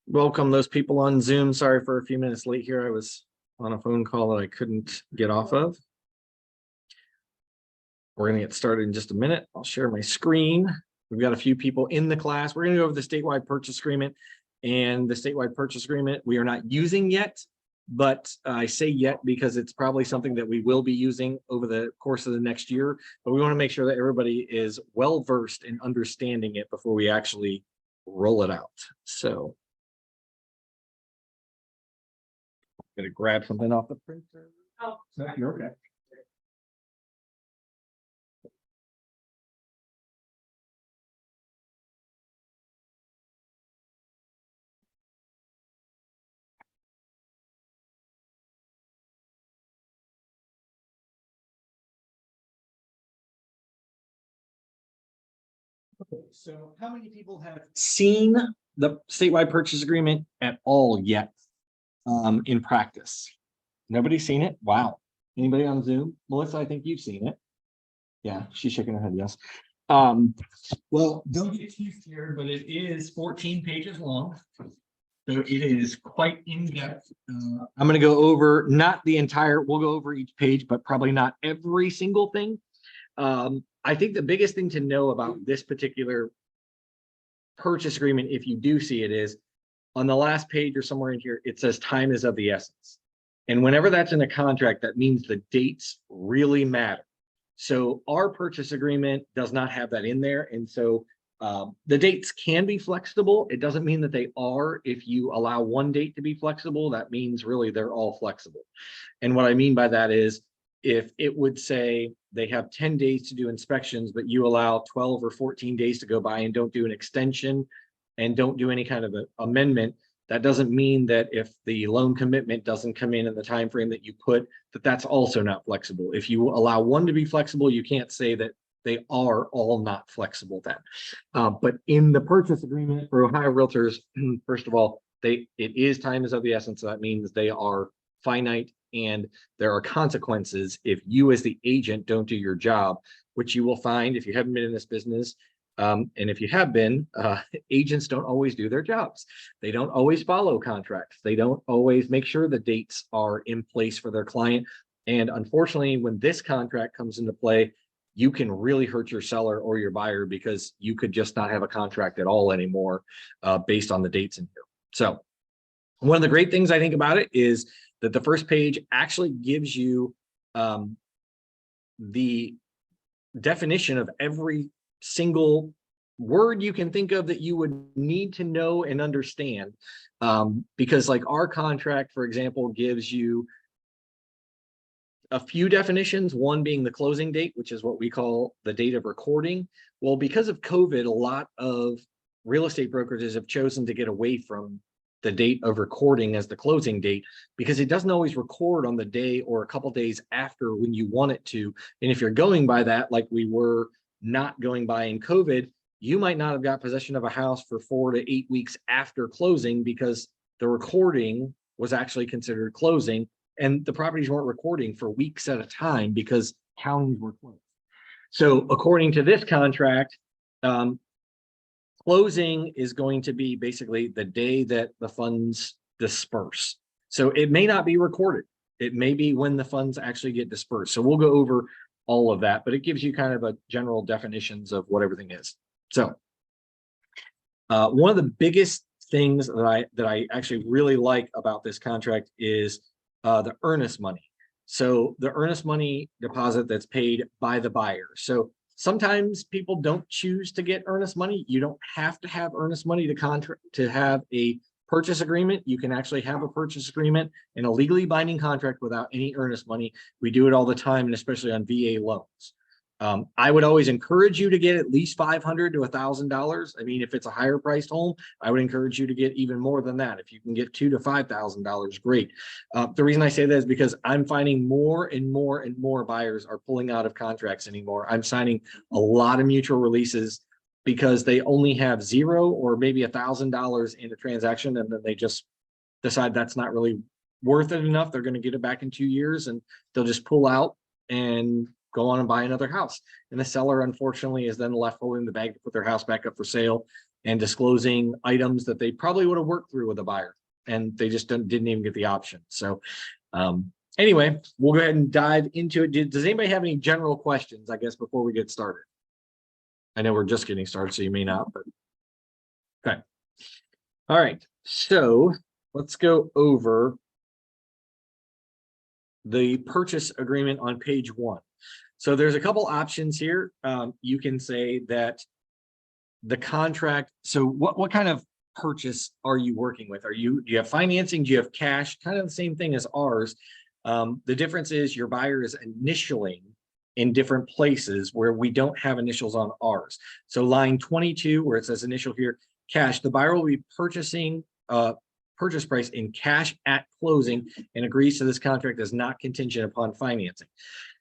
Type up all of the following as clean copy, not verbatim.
welcome those people on Zoom. Sorry for a few minutes late here. I was on a phone call that I couldn't get off of. We're going to get started in just a minute. I'll share my screen. We've got a few people in the class. We're going to go over the statewide purchase agreement, and the statewide purchase agreement we are not using yet, but I say yet because it's probably something that we will be using over the course of the next year, but we want to make sure that everybody is well versed in understanding it before we actually roll it out. So I'm going to grab something off the printer. Oh, no, you're okay. Okay, so how many people have seen the statewide purchase agreement at all yet in practice? Nobody's seen it? Wow. Anybody on Zoom? Melissa, I think you've seen it. Yeah, she's shaking her head, yes. Well, don't get too scared, but it is 14 pages long. So it is quite in-depth. I'm going to go over not the entire, we'll go over each page, but probably not every single thing. I think the biggest thing to know about this particular purchase agreement, if you do see it, is on the last page or somewhere in here, it says time is of the essence. And whenever that's in a contract, that means the dates really matter. So our purchase agreement does not have that in there. And so the dates can be flexible. It doesn't mean that they are. If you allow one date to be flexible, that means really they're all flexible. And what I mean by that is, if it would say they have 10 days to do inspections, but you allow 12 or 14 days to go by and don't do an extension and don't do any kind of an amendment, that doesn't mean that if the loan commitment doesn't come in the time frame that you put, that that's also not flexible. If you allow one to be flexible, you can't say that they are all not flexible then. But in the purchase agreement for Ohio Realtors, first of all, it is time is of the essence. So that means they are finite, and there are consequences if you as the agent don't do your job, which you will find if you haven't been in this business. And if you have been, agents don't always do their jobs. They don't always follow contracts. They don't always make sure the dates are in place for their client. And unfortunately, when this contract comes into play, you can really hurt your seller or your buyer because you could just not have a contract at all anymore based on the dates in here. So one of the great things I think about it is that the first page actually gives you the definition of every single word you can think of that you would need to know and understand. Because like our contract, for example, gives you a few definitions, one being the closing date, which is what we call the date of recording. Well, because of COVID, a lot of real estate brokerages have chosen to get away from the date of recording as the closing date, because it doesn't always record on the day or a couple days after when you want it to. And if you're going by that, like we were not going by in COVID, you might not have got possession of a house for 4 to 8 weeks after closing because the recording was actually considered closing, and the properties weren't recording for weeks at a time because counties were closed. So according to this contract, closing is going to be basically the day that the funds disperse. So it may not be recorded. It may be when the funds actually get dispersed. So we'll go over all of that, but it gives you kind of a general definitions of what everything is. So one of the biggest things that I actually really like about this contract is the earnest money. So the earnest money deposit that's paid by the buyer. So sometimes people don't choose to get earnest money. You don't have to have earnest money to have a purchase agreement. You can actually have a purchase agreement and a legally binding contract without any earnest money. We do it all the time, and especially on VA loans. I would always encourage you to get at least $500 to $1,000. I mean, if it's a higher priced home, I would encourage you to get even more than that. If you can get $2,000 to $5,000, great. The reason I say that is because I'm finding more and more and more buyers are pulling out of contracts anymore. I'm signing a lot of mutual releases because they only have $0 or maybe $1,000 in a transaction, and then they just decide that's not really worth it enough. They're going to get it back in 2 years, and they'll just pull out and go on and buy another house. And the seller, unfortunately, is then left holding the bag to put their house back up for sale. and disclosing items that they probably would have worked through with a buyer, and they just didn't even get the option. So anyway, we'll go ahead and dive into it. Does anybody have any general questions, I guess, before we get started? I know we're just getting started, so you may not, but okay. All right, so let's go over the purchase agreement on page 1. So there's a couple options here. You can say that the contract, so what kind of purchase are you working with? Do you have financing? Do you have cash? Kind of the same thing as ours. The difference is your buyer is initialing in different places where we don't have initials on ours. So line 22, where it says initial here, cash, the buyer will be purchasing purchase price in cash at closing and agrees to this contract as not contingent upon financing.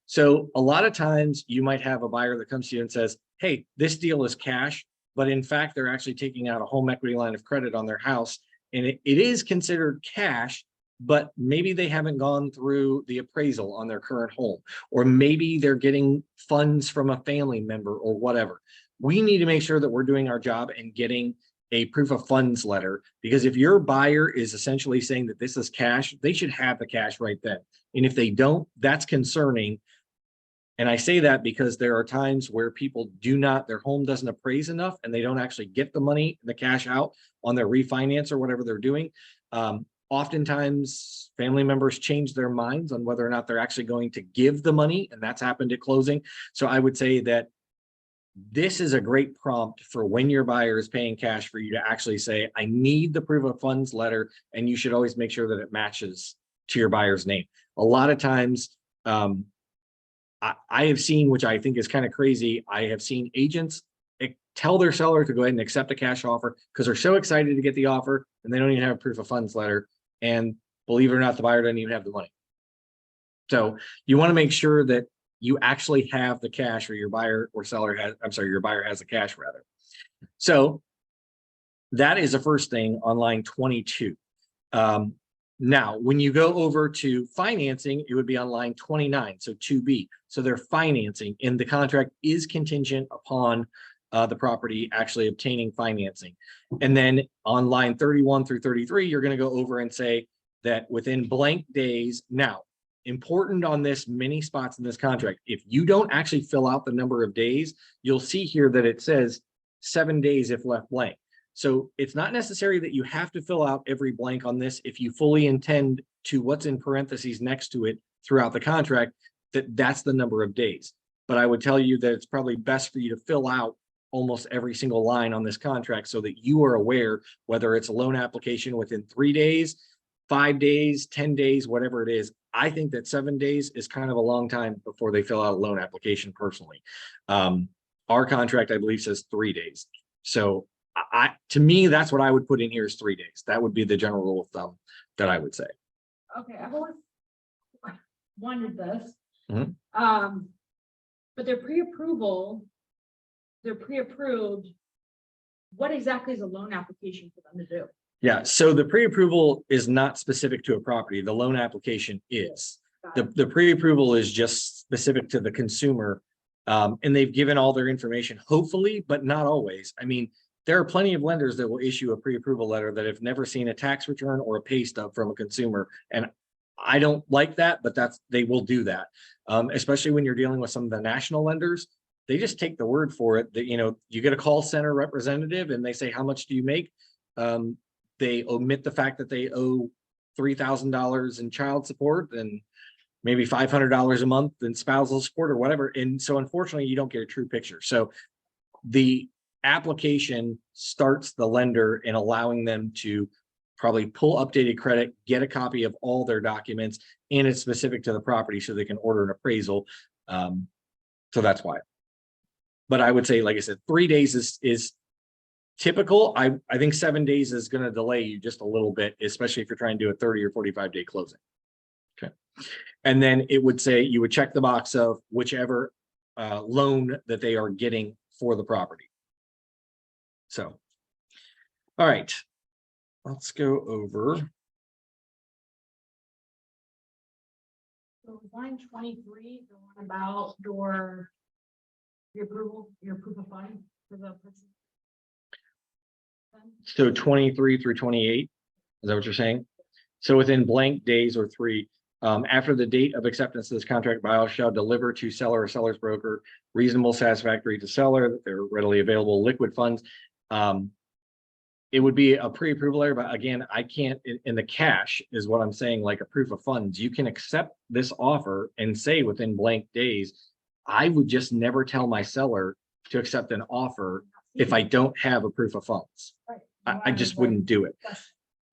So a lot of times you might have a buyer that comes to you and says, hey, this deal is cash, but in fact, they're actually taking out a home equity line of credit on their house. And it is considered cash, but maybe they haven't gone through the appraisal on their current home, or maybe they're getting funds from a family member or whatever. We need to make sure that we're doing our job and getting a proof of funds letter, because if your buyer is essentially saying that this is cash, they should have the cash right then. And if they don't, that's concerning. And I say that because there are times where people their home doesn't appraise enough and they don't actually get the money, the cash out on their refinance or whatever they're doing. Oftentimes family members change their minds on whether or not they're actually going to give the money, and that's happened at closing. So I would say that this is a great prompt for when your buyer is paying cash for you to actually say, I need the proof of funds letter, and you should always make sure that it matches to your buyer's name. A lot of times, I have seen, which I think is kind of crazy, I have seen agents tell their seller to go ahead and accept a cash offer because they're so excited to get the offer, and they don't even have a proof of funds letter. And believe it or not, the buyer doesn't even have the money. So you want to make sure that you actually have the cash, or your buyer or seller has, your buyer has the cash rather. So that is the first thing on line 22. Now, when you go over to financing, it would be on line 29, so 2B. So they're financing, and the contract is contingent upon the property actually obtaining financing. And then on line 31 through 33, you're going to go over and say that within blank days. Now, important on this, many spots in this contract, if you don't actually fill out the number of days, you'll see here that it says 7 days if left blank. So it's not necessary that you have to fill out every blank on this if you fully intend to what's in parentheses next to it throughout the contract, that's the number of days. But I would tell you that it's probably best for you to fill out almost every single line on this contract so that you are aware whether it's a loan application within 3 days, 5 days, 10 days, whatever it is. I think that 7 days is kind of a long time before they fill out a loan application personally. Our contract, I believe, says 3 days. So to me, that's what I would put in here is 3 days. That would be the general rule of thumb that I would say. Okay, I've always wondered this. Mm-hmm. But they're pre-approved. What exactly is a loan application for them to do? Yeah, so the pre-approval is not specific to a property. The loan application is. The pre-approval is just specific to the consumer, and they've given all their information, hopefully, but not always. I mean, there are plenty of lenders that will issue a pre-approval letter that have never seen a tax return or a pay stub from a consumer. And I don't like that, but they will do that. Especially when you're dealing with some of the national lenders, they just take the word for it that, you get a call center representative and they say, how much do you make? They omit the fact that they owe $3,000 in child support and maybe $500 a month in spousal support or whatever. And so unfortunately, you don't get a true picture. So the application starts the lender in allowing them to probably pull updated credit, get a copy of all their documents, and it's specific to the property so they can order an appraisal. So that's why. But I would say, like I said, 3 days is typical. I think 7 days is going to delay you just a little bit, especially if you're trying to do a 30 or 45 day closing. Okay. And then it would say you would check the box of whichever loan that they are getting for the property. So, all right, let's go over. So line 23, the one about your approval, your proof of funds for the person. So 23 through 28, is that what you're saying? So within blank days or three, after the date of acceptance of this contract, buyer shall deliver to seller or seller's broker reasonable, satisfactory to seller, that they're readily available liquid funds. It would be a pre-approval error, but again, I can't, in the cash is what I'm saying, like a proof of funds. You can accept this offer and say within blank days. I would just never tell my seller to accept an offer if I don't have a proof of funds. I just wouldn't do it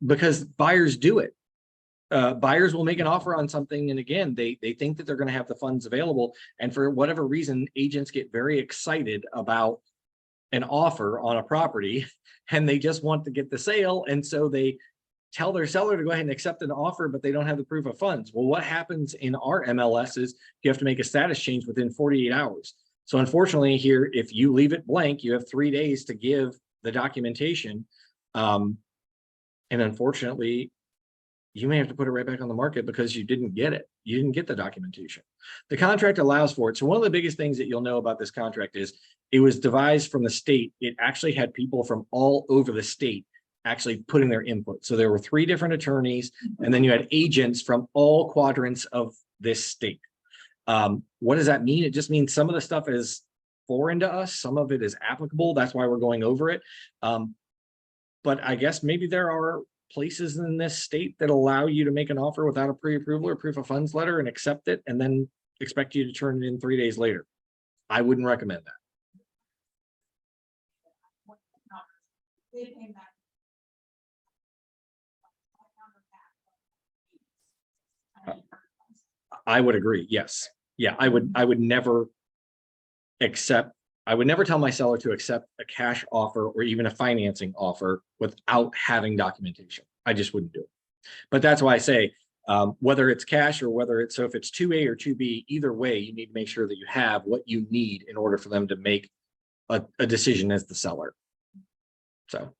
because buyers do it. Buyers will make an offer on something, and again, they think that they're going to have the funds available, and for whatever reason, agents get very excited about an offer on a property, and they just want to get the sale, and so they tell their seller to go ahead and accept an offer, but they don't have the proof of funds. Well, what happens in our MLS is you have to make a status change within 48 hours. So unfortunately here, if you leave it blank, you have 3 days to give the documentation. And unfortunately, you may have to put it right back on the market because you didn't get it. You didn't get the documentation. The contract allows for it. So one of the biggest things that you'll know about this contract is it was devised from the state. It actually had people from all over the state actually putting their input. So there were 3 different attorneys, and then you had agents from all quadrants of this state. What does that mean? It just means some of the stuff is foreign to us. Some of it is applicable. That's why we're going over it. But I guess maybe there are places in this state that allow you to make an offer without a pre-approval or proof of funds letter and accept it and then expect you to turn it in 3 days later. I wouldn't recommend that. I would agree. Yes. Yeah, I would never tell my seller to accept a cash offer or even a financing offer without having documentation. I just wouldn't do it. But that's why I say, whether it's cash or whether it's, so if it's 2A or 2B, either way, you need to make sure that you have what you need in order for them to make a decision as the seller. So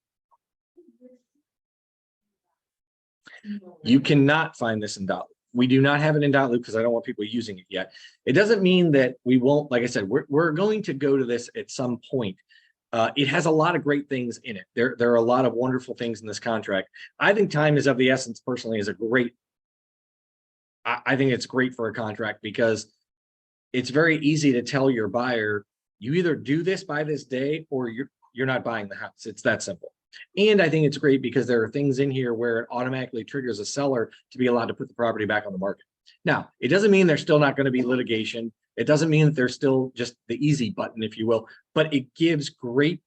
you cannot find this in .loop. We do not have it in .loop because I don't want people using it yet. It doesn't mean that we won't, like I said, we're going to go to this at some point. It has a lot of great things in it. There are a lot of wonderful things in this contract. I think time is of the essence personally is a great, I think it's great for a contract because it's very easy to tell your buyer, you either do this by this day or you're not buying the house. It's that simple. And I think it's great because there are things in here where it automatically triggers a seller to be allowed to put the property back on the market. Now, it doesn't mean there's still not going to be litigation. It doesn't mean that there's still just the easy button, if you will, but it gives great,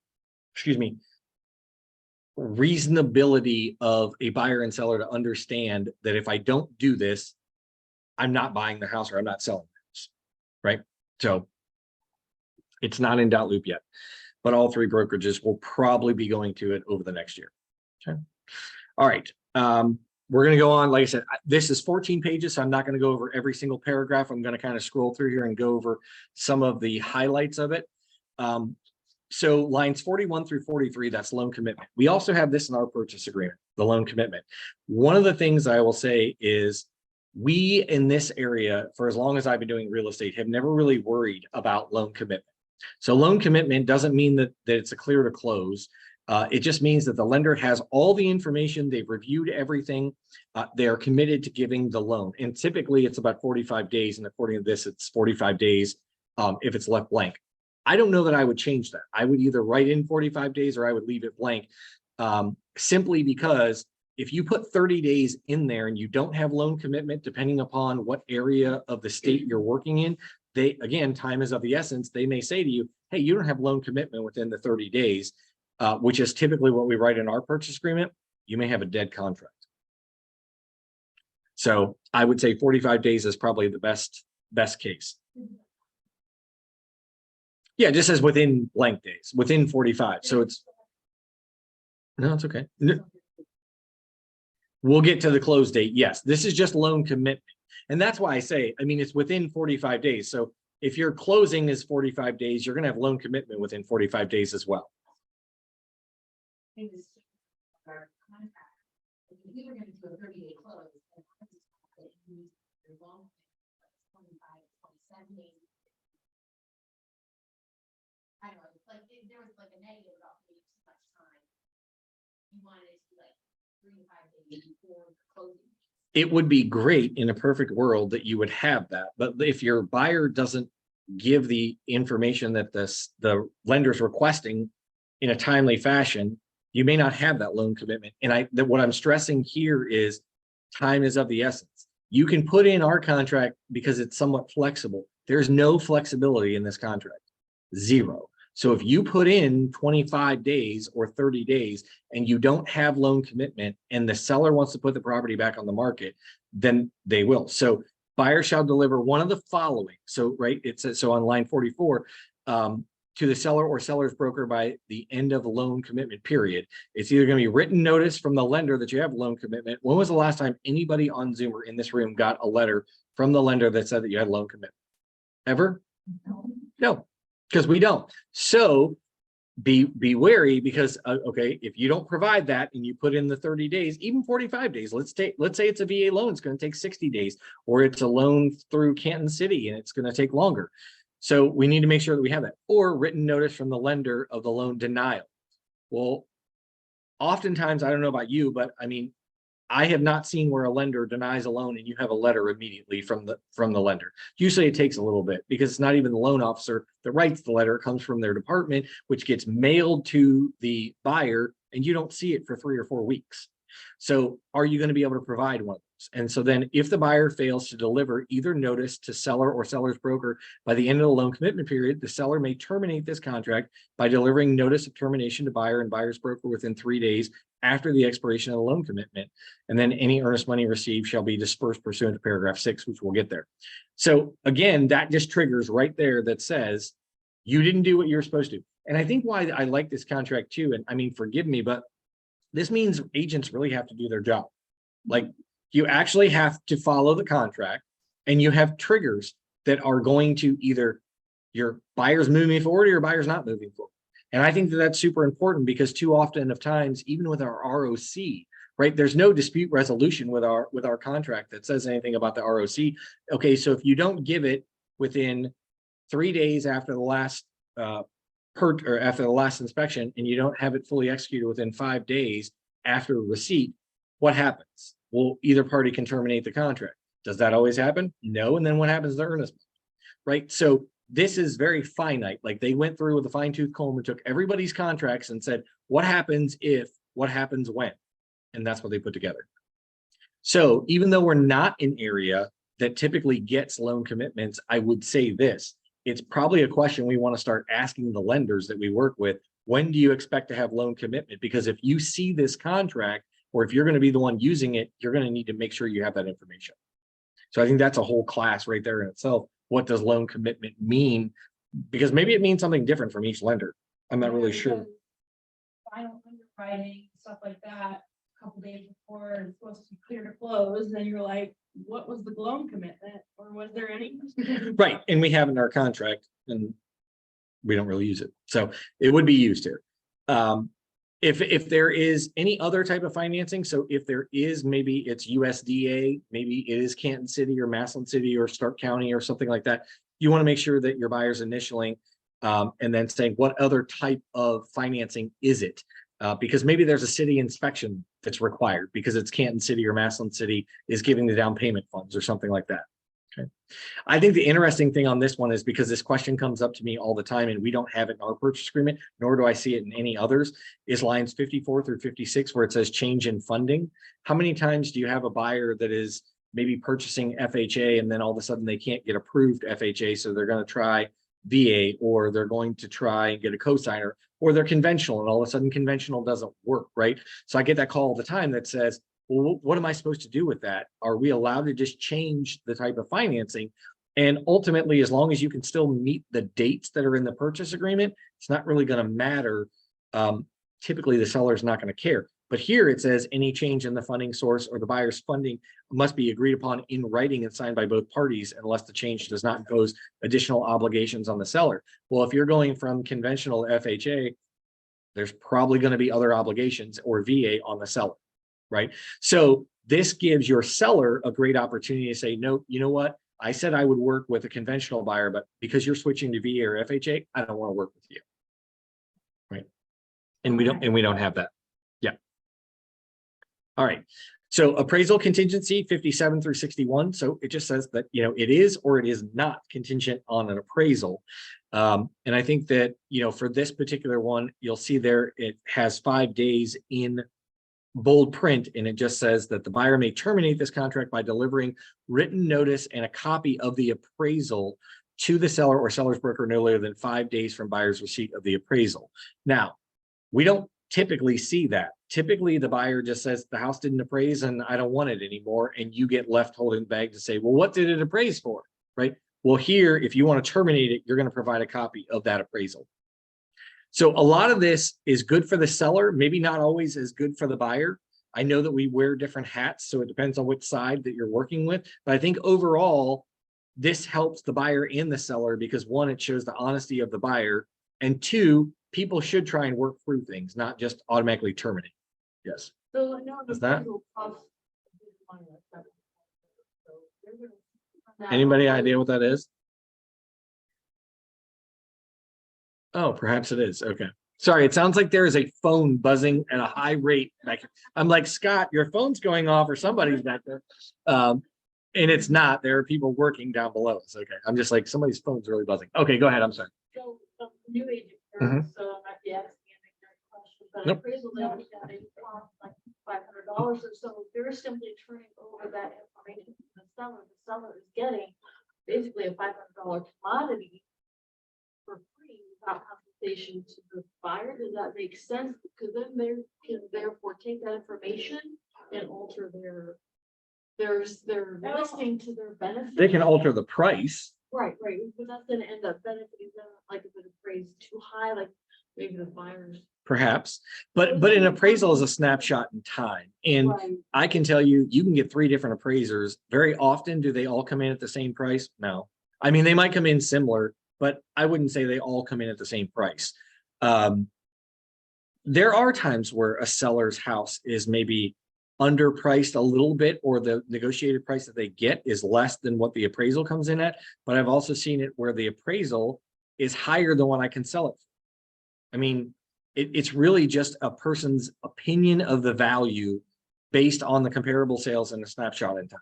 reasonability of a buyer and seller to understand that if I don't do this, I'm not buying the house or I'm not selling the house, right? So it's not in .loop yet, but all 3 brokerages will probably be going to it over the next year. Okay. All right. We're going to go on. Like I said, this is 14 pages, so I'm not going to go over every single paragraph. I'm going to kind of scroll through here and go over some of the highlights of it. So lines 41 through 43, that's loan commitment. We also have this in our purchase agreement, the loan commitment. One of the things I will say is we in this area, for as long as I've been doing real estate, have never really worried about loan commitment. So loan commitment doesn't mean that it's a clear to close. It just means that the lender has all the information, they've reviewed everything, they are committed to giving the loan. And typically it's about 45 days. And according to this, it's 45 days if it's left blank. I don't know that I would change that. I would either write in 45 days or I would leave it blank, simply because if you put 30 days in there and you don't have loan commitment, depending upon what area of the state you're working in, again, time is of the essence. They may say to you, hey, you don't have loan commitment within the 30 days, which is typically what we write in our purchase agreement. You may have a dead contract. So I would say 45 days is probably the best case. Yeah, it just says within blank days, within 45. So it's, no, it's okay. We'll get to the close date. Yes, this is just loan commitment. And that's why I say, I mean, it's within 45 days. So if your closing is 45 days, you're going to have loan commitment within 45 days as well. We were going to do a 30-day close, and your long 25, 27 days. I don't know, like there was like a negative about maybe too much time. you wanted it to be like 3 to 5 days before closing. It would be great in a perfect world that you would have that, but if your buyer doesn't give the information that the lender's requesting in a timely fashion, you may not have that loan commitment. And what I'm stressing here is time is of the essence. You can put in our contract because it's somewhat flexible. There's no flexibility in this contract, zero. So if you put in 25 days or 30 days and you don't have loan commitment and the seller wants to put the property back on the market, then they will. So buyer shall deliver one of the following. So, right, it says, so on line 44, to the seller or seller's broker by the end of the loan commitment period. It's either going to be written notice from the lender that you have a loan commitment. When was the last time anybody on Zoom or in this room got a letter from the lender that said that you had a loan commitment? Ever? No, because we don't. So be wary, because okay, if you don't provide that and you put in the 30 days, even 45 days, let's say it's a VA loan, it's going to take 60 days, or it's a loan through Canton City and it's going to take longer. So we need to make sure that we have that, or written notice from the lender of the loan denial. Well, oftentimes, I don't know about you, but I mean, I have not seen where a lender denies a loan and you have a letter immediately from the lender. Usually it takes a little bit because it's not even the loan officer that writes the letter. It comes from their department, which gets mailed to the buyer, and you don't see it for 3 or 4 weeks. So are you going to be able to provide one of those? And so then if the buyer fails to deliver either notice to seller or seller's broker by the end of the loan commitment period, the seller may terminate this contract by delivering notice of termination to buyer and buyer's broker within 3 days after the expiration of the loan commitment. And then any earnest money received shall be dispersed pursuant to paragraph 6, which we'll get there. So again, that just triggers right there that says you didn't do what you're supposed to. And I think why I like this contract too, and I mean, forgive me, but this means agents really have to do their job. Like, you actually have to follow the contract, and you have triggers that are going to either your buyer's moving forward or your buyer's not moving forward. And I think that that's super important, because too often of times, even with our ROC, right, there's no dispute resolution with our contract that says anything about the ROC. Okay, so if you don't give it within 3 days after the last after the last inspection, and you don't have it fully executed within 5 days after receipt, what happens? Well, either party can terminate the contract. Does that always happen? No. And then what happens to the earnest money? Right? So this is very finite. Like, they went through with a fine-tooth comb and took everybody's contracts and said, what happens if, what happens when? And that's what they put together. So even though we're not an area that typically gets loan commitments, I would say this: it's probably a question we want to start asking the lenders that we work with. When do you expect to have loan commitment? Because if you see this contract, or if you're going to be the one using it, you're going to need to make sure you have that information. So I think that's a whole class right there in itself. What does loan commitment mean? Because maybe it means something different from each lender. I'm not really sure. Final underwriting, stuff like that, a couple days before it's supposed to be clear to close, then you're like, what was the loan commitment, or was there any? Right, and we have in our contract, and we don't really use it, so it would be used here. If there is any other type of financing, so if there is, maybe it's USDA, maybe it is Canton City or Massillon City or Stark County or something like that, you want to make sure that your buyer's initialing and then saying what other type of financing is it, because maybe there's a city inspection that's required because it's Canton City or Massillon City is giving the down payment funds or something like that. Okay. I think the interesting thing on this one is, because this question comes up to me all the time and we don't have it in our purchase agreement, nor do I see it in any others, is lines 54 through 56, where it says change in funding. How many times do you have a buyer that is maybe purchasing FHA and then all of a sudden they can't get approved FHA, so they're going to try VA, or they're going to try and get a cosigner, or they're conventional and all of a sudden conventional doesn't work, right? So I get that call all the time that says, well, what am I supposed to do with that? Are we allowed to just change the type of financing? And ultimately, as long as you can still meet the dates that are in the purchase agreement, it's not really going to matter. Typically, the seller is not going to care. But here it says any change in the funding source or the buyer's funding must be agreed upon in writing and signed by both parties, unless the change does not impose additional obligations on the seller. Well, if you're going from conventional FHA, there's probably going to be other obligations or VA on the seller, right? So this gives your seller a great opportunity to say, no, you know what? I said I would work with a conventional buyer, but because you're switching to VA or FHA, I don't want to work with you, right? And we don't have that. Yeah. All right. So appraisal contingency 57 through 61. So it just says that, it is or it is not contingent on an appraisal. And I think that, for this particular one, you'll see there, it has 5 days in bold print, and it just says that the buyer may terminate this contract by delivering written notice and a copy of the appraisal to the seller or seller's broker no later than 5 days from buyer's receipt of the appraisal. Now, we don't typically see that. Typically, the buyer just says the house didn't appraise and I don't want it anymore. And you get left holding the bag to say, well, what did it appraise for? Right. Well, here, if you want to terminate it, you're going to provide a copy of that appraisal. So a lot of this is good for the seller, maybe not always as good for the buyer. I know that we wear different hats, so it depends on which side that you're working with. But I think overall, this helps the buyer and the seller because one, it shows the honesty of the buyer, and two, people should try and work through things, not just automatically terminate. Yes. So no, Is that? Anybody idea what that is? Oh, perhaps it is. Okay. Sorry, it sounds like there is a phone buzzing at a high rate back here. I'm like, Scott, your phone's going off or somebody's back there. And it's not. There are people working down below us. Okay. I'm just like, somebody's phone's really buzzing. Okay, go ahead. I'm sorry. So, new agent, Mhm. so I might be asking a question, but Nope. appraisal, they only got it like $500 or so. They're simply turning over that information to the seller. The seller is getting basically a $500 commodity for free without compensation to the buyer. Does that make sense? Because then they can therefore take that information and alter their listing to their benefit. They can alter the price. Right, but that's gonna end up benefiting them, like if it appraised too high, like maybe the buyers. Perhaps, but an appraisal is a snapshot in time. And Right. I can tell you, you can get 3 different appraisers. Very often, do they all come in at the same price? No. I mean, they might come in similar, but I wouldn't say they all come in at the same price. There are times where a seller's house is maybe underpriced a little bit, or the negotiated price that they get is less than what the appraisal comes in at. But I've also seen it where the appraisal is higher than what I can sell it for. I mean, it's really just a person's opinion of the value based on the comparable sales and a snapshot in time.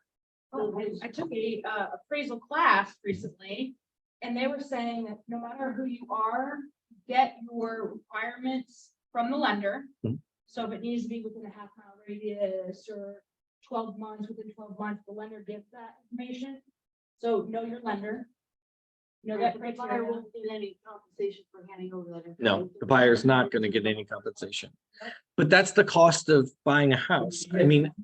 Oh, I took a appraisal class recently, and they were saying that no matter who you are, get your requirements from the lender. Mhm. So if it needs to be within a half-mile radius or 12 months, within 12 months, the lender gets that information. So know your lender. Know that The buyer criteria. won't get any compensation for handing over that. No, information. the buyer's not going to get any compensation. But that's the cost of buying a house. I mean,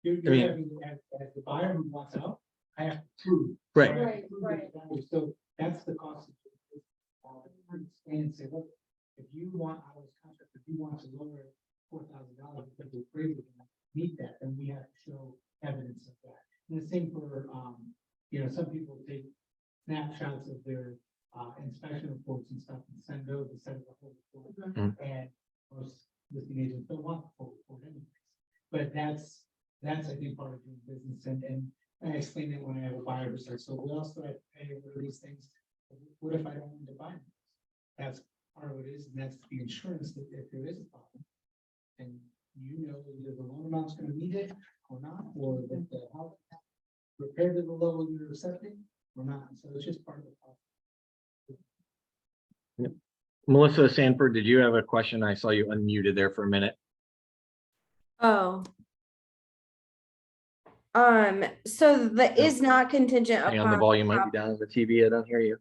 You're I mean- having, as the buyer who wants out, I have to prove. Right. So I have to Right, prove right. the value. So that's the cost. And say, look, if you want out of this contract, if you want to lower $4,000 because the appraisal can meet that, then we have to show evidence of that. And the same for, some people take snapshots of their inspection reports and stuff and send those instead of the whole report. Mhm. And most listing agents don't want the whole report anyways. But that's I think part of doing business, and I explain it when I have a buyer who says, so what else do I have to pay over these things? What if I don't want to buy them? That's part of what it is, and that's the insurance that if there is a problem. And either the loan amount's gonna meet it or not, or that the house repaired to the level you're accepting or not, so it's just part of the problem. Melissa Sanford, did you have a question? I saw you unmuted there for a minute. Oh. So the is not contingent Hang on, the upon. volume might be down on the TV. I don't hear you.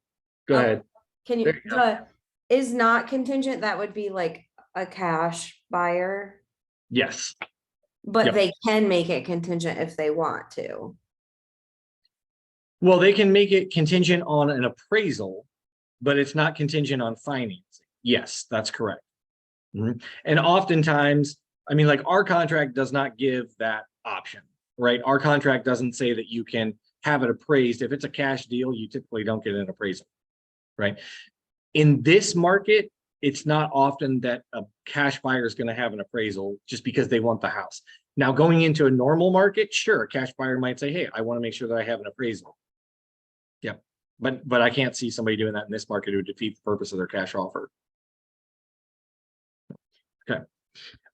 Go Oh, ahead. Can you, There you go. the is not contingent, that would be like a cash buyer, Yes. but Yep. they can make it contingent if they want to. Well, they can make it contingent on an appraisal, but it's not contingent on financing. Yes, that's correct. Mhm. And oftentimes, I mean, like our contract does not give that option, right? Our contract doesn't say that you can have it appraised. If it's a cash deal, you typically don't get an appraisal, right? In this market, it's not often that a cash buyer is going to have an appraisal just because they want the house. Now, going into a normal market, sure, a cash buyer might say, hey, I want to make sure that I have an appraisal. Yep. But I can't see somebody doing that in this market who would defeat the purpose of their cash offer. Okay.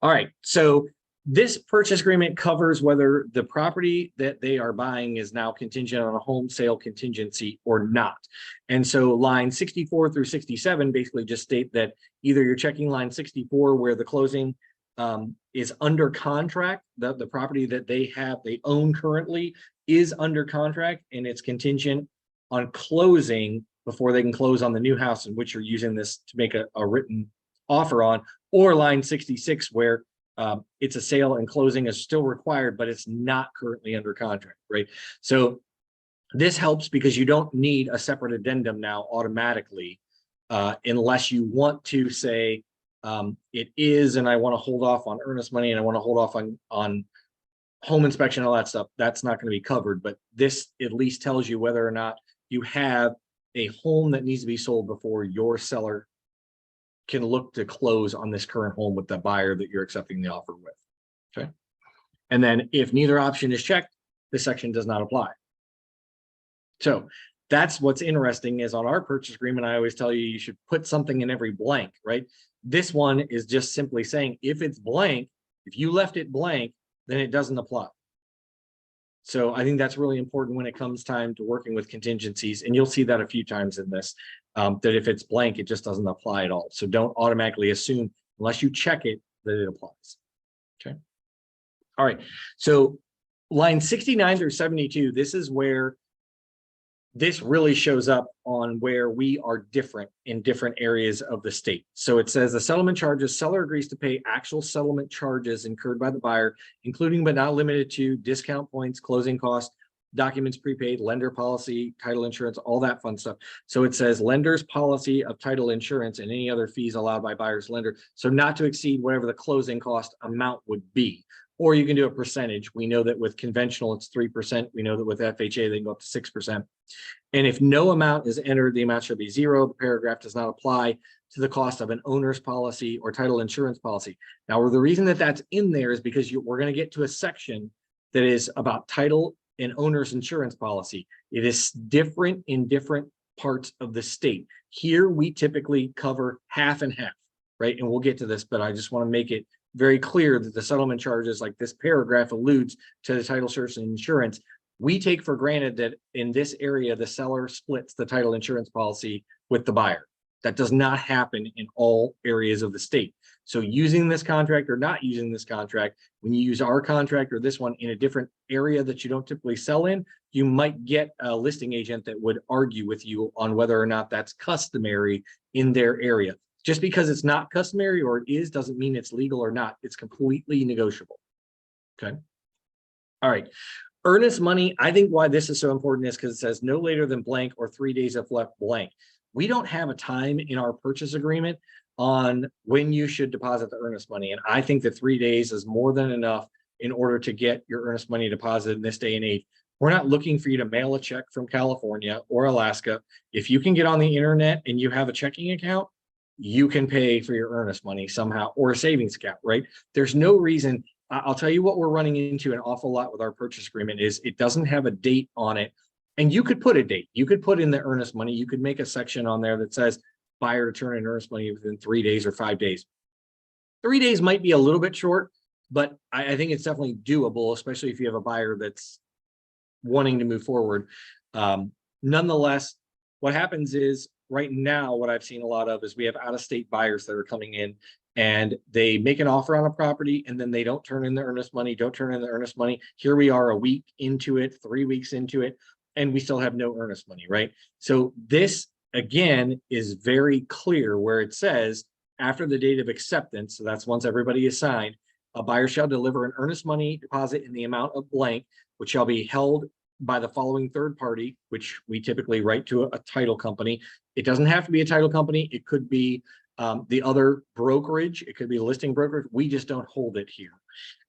All right. So this purchase agreement covers whether the property that they are buying is now contingent on a home sale contingency or not. And so line 64 through 67 basically just state that either you're checking line 64 where the closing is under contract, the property that they own currently is under contract and it's contingent on closing before they can close on the new house in which you're using this to make a written offer on, or line 66 where it's a sale and closing is still required, but it's not currently under contract, right? So this helps because you don't need a separate addendum now automatically, unless you want to say it is, and I want to hold off on earnest money and I want to hold off on home inspection, all that stuff. That's not going to be covered, but this at least tells you whether or not you have a home that needs to be sold before your seller can look to close on this current home with the buyer that you're accepting the offer with. Okay. And then if neither option is checked, this section does not apply. So that's what's interesting is on our purchase agreement, I always tell you, you should put something in every blank, right? This one is just simply saying if it's blank, if you left it blank, then it doesn't apply. So I think that's really important when it comes time to working with contingencies. And you'll see that a few times in this, that if it's blank, it just doesn't apply at all. So don't automatically assume, unless you check it, that it applies. Okay. All right. So line 69 through 72, this is where this really shows up on where we are different in different areas of the state. So it says the settlement charges, seller agrees to pay actual settlement charges incurred by the buyer, including but not limited to discount points, closing costs, documents prepaid, lender policy, title insurance, all that fun stuff. So it says lender's policy of title insurance and any other fees allowed by buyer's lender. So not to exceed whatever the closing cost amount would be. Or you can do a percentage. We know that with conventional, it's 3%. We know that with FHA, they can go up to 6%. And if no amount is entered, the amount should be zero. The paragraph does not apply to the cost of an owner's policy or title insurance policy. Now, the reason that that's in there is because we're going to get to a section that is about title and owner's insurance policy. It is different in different parts of the state. Here, we typically cover half and half, right? And we'll get to this, but I just want to make it very clear that the settlement charges, like this paragraph alludes to the title search and insurance. We take for granted that in this area, the seller splits the title insurance policy with the buyer. That does not happen in all areas of the state. So using this contract or not using this contract, when you use our contract or this one in a different area that you don't typically sell in, you might get a listing agent that would argue with you on whether or not that's customary in their area. Just because it's not customary or it is doesn't mean it's legal or not. It's completely negotiable. Okay. All right. Earnest money. I think why this is so important is because it says no later than blank or 3 days if left blank. We don't have a time in our purchase agreement on when you should deposit the earnest money. And I think that 3 days is more than enough in order to get your earnest money deposited in this day and age. We're not looking for you to mail a check from California or Alaska. If you can get on the internet and you have a checking account, you can pay for your earnest money somehow, or a savings account, right? There's no reason. I'll tell you what we're running into an awful lot with our purchase agreement is it doesn't have a date on it. And you could put a date. You could put in the earnest money. You could make a section on there that says buyer to turn in earnest money within 3 days or 5 days. 3 days might be a little bit short, but I think it's definitely doable, especially if you have a buyer that's wanting to move forward. Nonetheless, what happens is right now, what I've seen a lot of is we have out-of-state buyers that are coming in and they make an offer on a property and then they don't turn in the earnest money, Here we are a week into it, 3 weeks into it, and we still have no earnest money, right? So this, again, is very clear where it says after the date of acceptance, so that's once everybody is signed, a buyer shall deliver an earnest money deposit in the amount of blank, which shall be held by the following third party, which we typically write to a title company. It doesn't have to be a title company. It could be the other brokerage. It could be a listing brokerage. We just don't hold it here.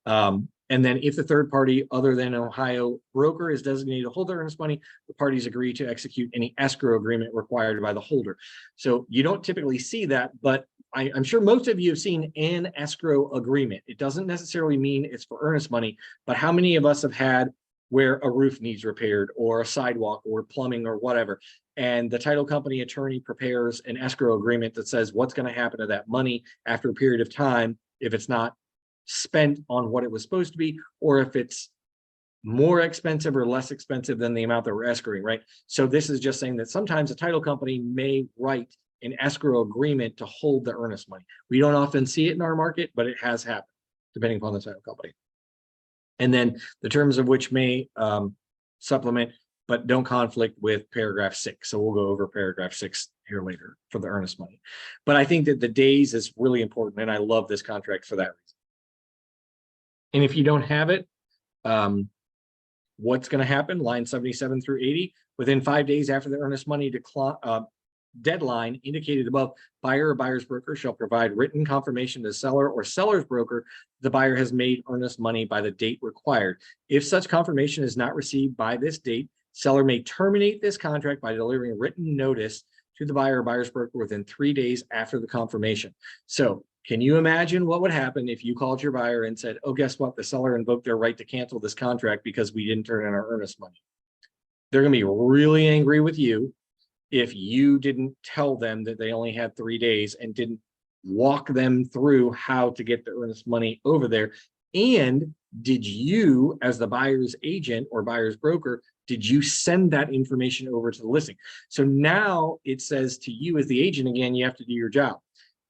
And then if the third party other than an Ohio broker is designated to hold the earnest money, the parties agree to execute any escrow agreement required by the holder. So you don't typically see that, but I'm sure most of you have seen an escrow agreement. It doesn't necessarily mean it's for earnest money, but how many of us have had where a roof needs repaired or a sidewalk or plumbing or whatever, and the title company attorney prepares an escrow agreement that says what's going to happen to that money after a period of time if it's not spent on what it was supposed to be, or if it's more expensive or less expensive than the amount that we're escrowing, right? So this is just saying that sometimes a title company may write an escrow agreement to hold the earnest money. We don't often see it in our market, but it has happened, depending upon the title company. And then the terms of which may supplement, but don't conflict with paragraph 6. So we'll go over paragraph 6 here later for the earnest money. But I think that the days is really important, and I love this contract for that reason. And if you don't have it, what's going to happen? Line 77 through 80, within 5 days after the earnest money deadline indicated above, buyer or buyer's broker shall provide written confirmation to the seller or seller's broker the buyer has made earnest money by the date required. If such confirmation is not received by this date, seller may terminate this contract by delivering a written notice to the buyer or buyer's broker within 3 days after the confirmation. So can you imagine what would happen if you called your buyer and said, oh, guess what? The seller invoked their right to cancel this contract because we didn't turn in our earnest money. They're going to be really angry with you if you didn't tell them that they only had 3 days and didn't walk them through how to get the earnest money over there. And did you, as the buyer's agent or buyer's broker, did you send that information over to the listing? So now it says to you as the agent, again, you have to do your job.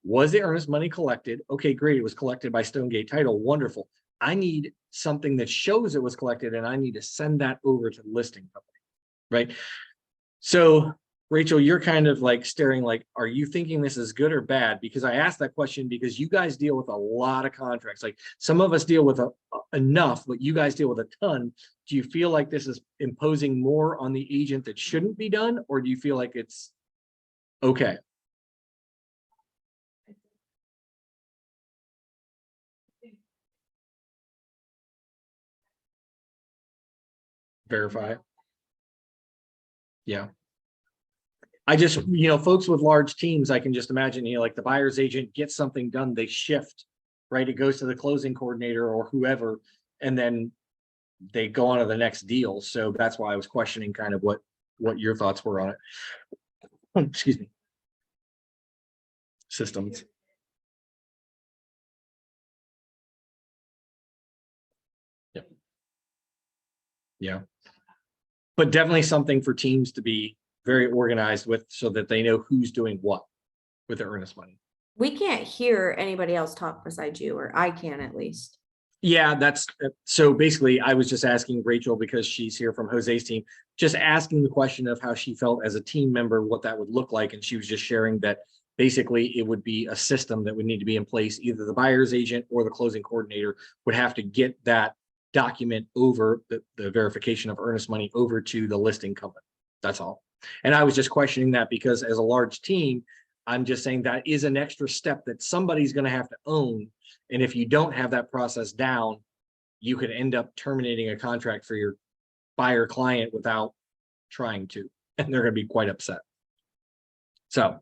Was the earnest money collected? Okay, great. It was collected by Stonegate Title. Wonderful. I need something that shows it was collected, and I need to send that over to the listing company, right? So Rachel, you're kind of like staring like, are you thinking this is good or bad? Because I asked that question because you guys deal with a lot of contracts. Like some of us deal with enough, but you guys deal with a ton. Do you feel like this is imposing more on the agent that shouldn't be done? Or do you feel like it's okay? Verify. Yeah. I just, folks with large teams, I can just imagine, like the buyer's agent gets something done, they shift, right? It goes to the closing coordinator or whoever, and then they go on to the next deal. So that's why I was questioning kind of what your thoughts were on it. Excuse me. Systems. Yep. Yeah. But definitely something for teams to be very organized with so that they know who's doing what with the earnest money. We can't hear anybody else talk besides you, or I can at least. Yeah, that's so basically I was just asking Rachel because she's here from Jose's team, just asking the question of how she felt as a team member, what that would look like. And she was just sharing that basically it would be a system that would need to be in place. Either the buyer's agent or the closing coordinator would have to get that document over the verification of earnest money over to the listing company. That's all. And I was just questioning that because as a large team, I'm just saying that is an extra step that somebody's going to have to own. And if you don't have that process down, you could end up terminating a contract for your buyer client without trying to, and they're going to be quite upset. So,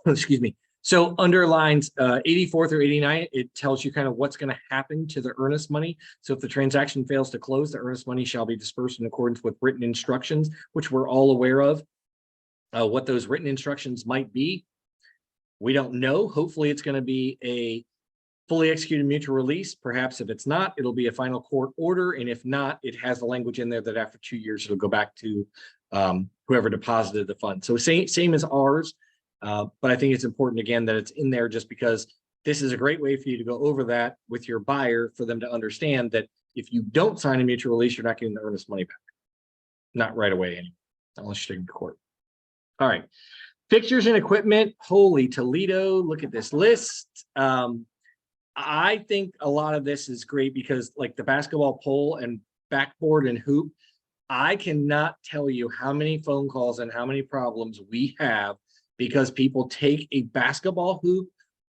excuse me. So under lines 84 through 89, it tells you kind of what's going to happen to the earnest money. So if the transaction fails to close, the earnest money shall be dispersed in accordance with written instructions, which we're all aware of. What those written instructions might be, we don't know. Hopefully it's going to be a fully executed mutual release. Perhaps if it's not, it'll be a final court order. And if not, it has the language in there that after 2 years, it'll go back to whoever deposited the fund. So same as ours. But I think it's important, again, that it's in there just because this is a great way for you to go over that with your buyer for them to understand that if you don't sign a mutual release, you're not getting the earnest money back. Not right away anymore, unless you're taking to court. All right. Fixtures and equipment. Holy Toledo. Look at this list. I think a lot of this is great because like the basketball pole and backboard and hoop, I cannot tell you how many phone calls and how many problems we have because people take a basketball hoop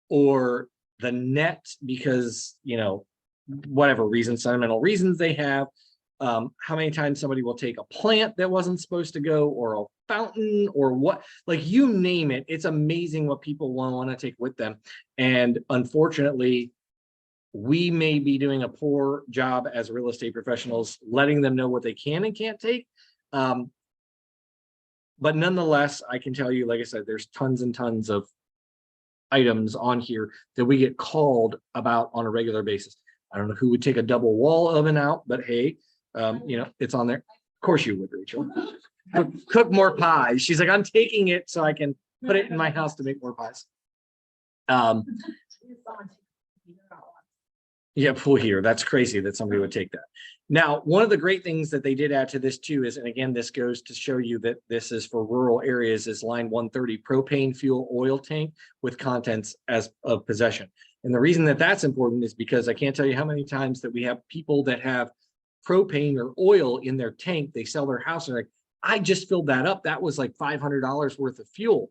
or the net because, whatever reason, sentimental reasons they have. How many times somebody will take a plant that wasn't supposed to go or a fountain or what, like you name it. It's amazing what people want to take with them. And unfortunately, we may be doing a poor job as real estate professionals, letting them know what they can and can't take. But nonetheless, I can tell you, like I said, there's tons and tons of items on here that we get called about on a regular basis. I don't know who would take a double wall oven out, but hey, you know, it's on there. Of course you would, Rachel. Cook more pies. She's like, I'm taking it so I can put it in my house to make more pies. Yeah, pool heater. That's crazy that somebody would take that. Now, one of the great things that they did add to this too is, and again, this goes to show you that this is for rural areas, is line 130 propane fuel oil tank with contents as of possession. And the reason that that's important is because I can't tell you how many times that we have people that have propane or oil in their tank. They sell their house and they're like, I just filled that up. That was like $500 worth of fuel.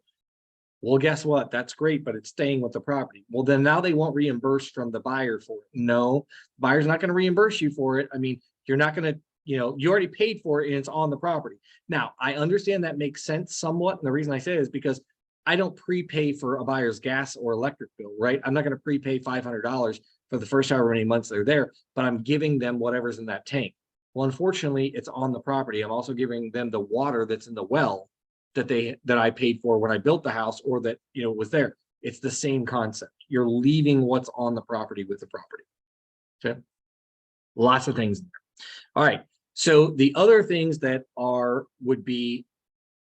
Well, guess what? That's great, but it's staying with the property. Well, then now they won't reimburse from the buyer for it. No, buyer's not going to reimburse you for it. I mean, you're not going to, you know, you already paid for it and it's on the property. Now, I understand that makes sense somewhat. And the reason I say it is because I don't prepay for a buyer's gas or electric bill, right? I'm not going to prepay $500 for the first however many months they're there, but I'm giving them whatever's in that tank. Well, unfortunately, it's on the property. I'm also giving them the water that's in the well that I paid for when I built the house, or that, you know, was there. It's the same concept. You're leaving what's on the property with the property. Okay. Lots of things. All right. So the other things that would be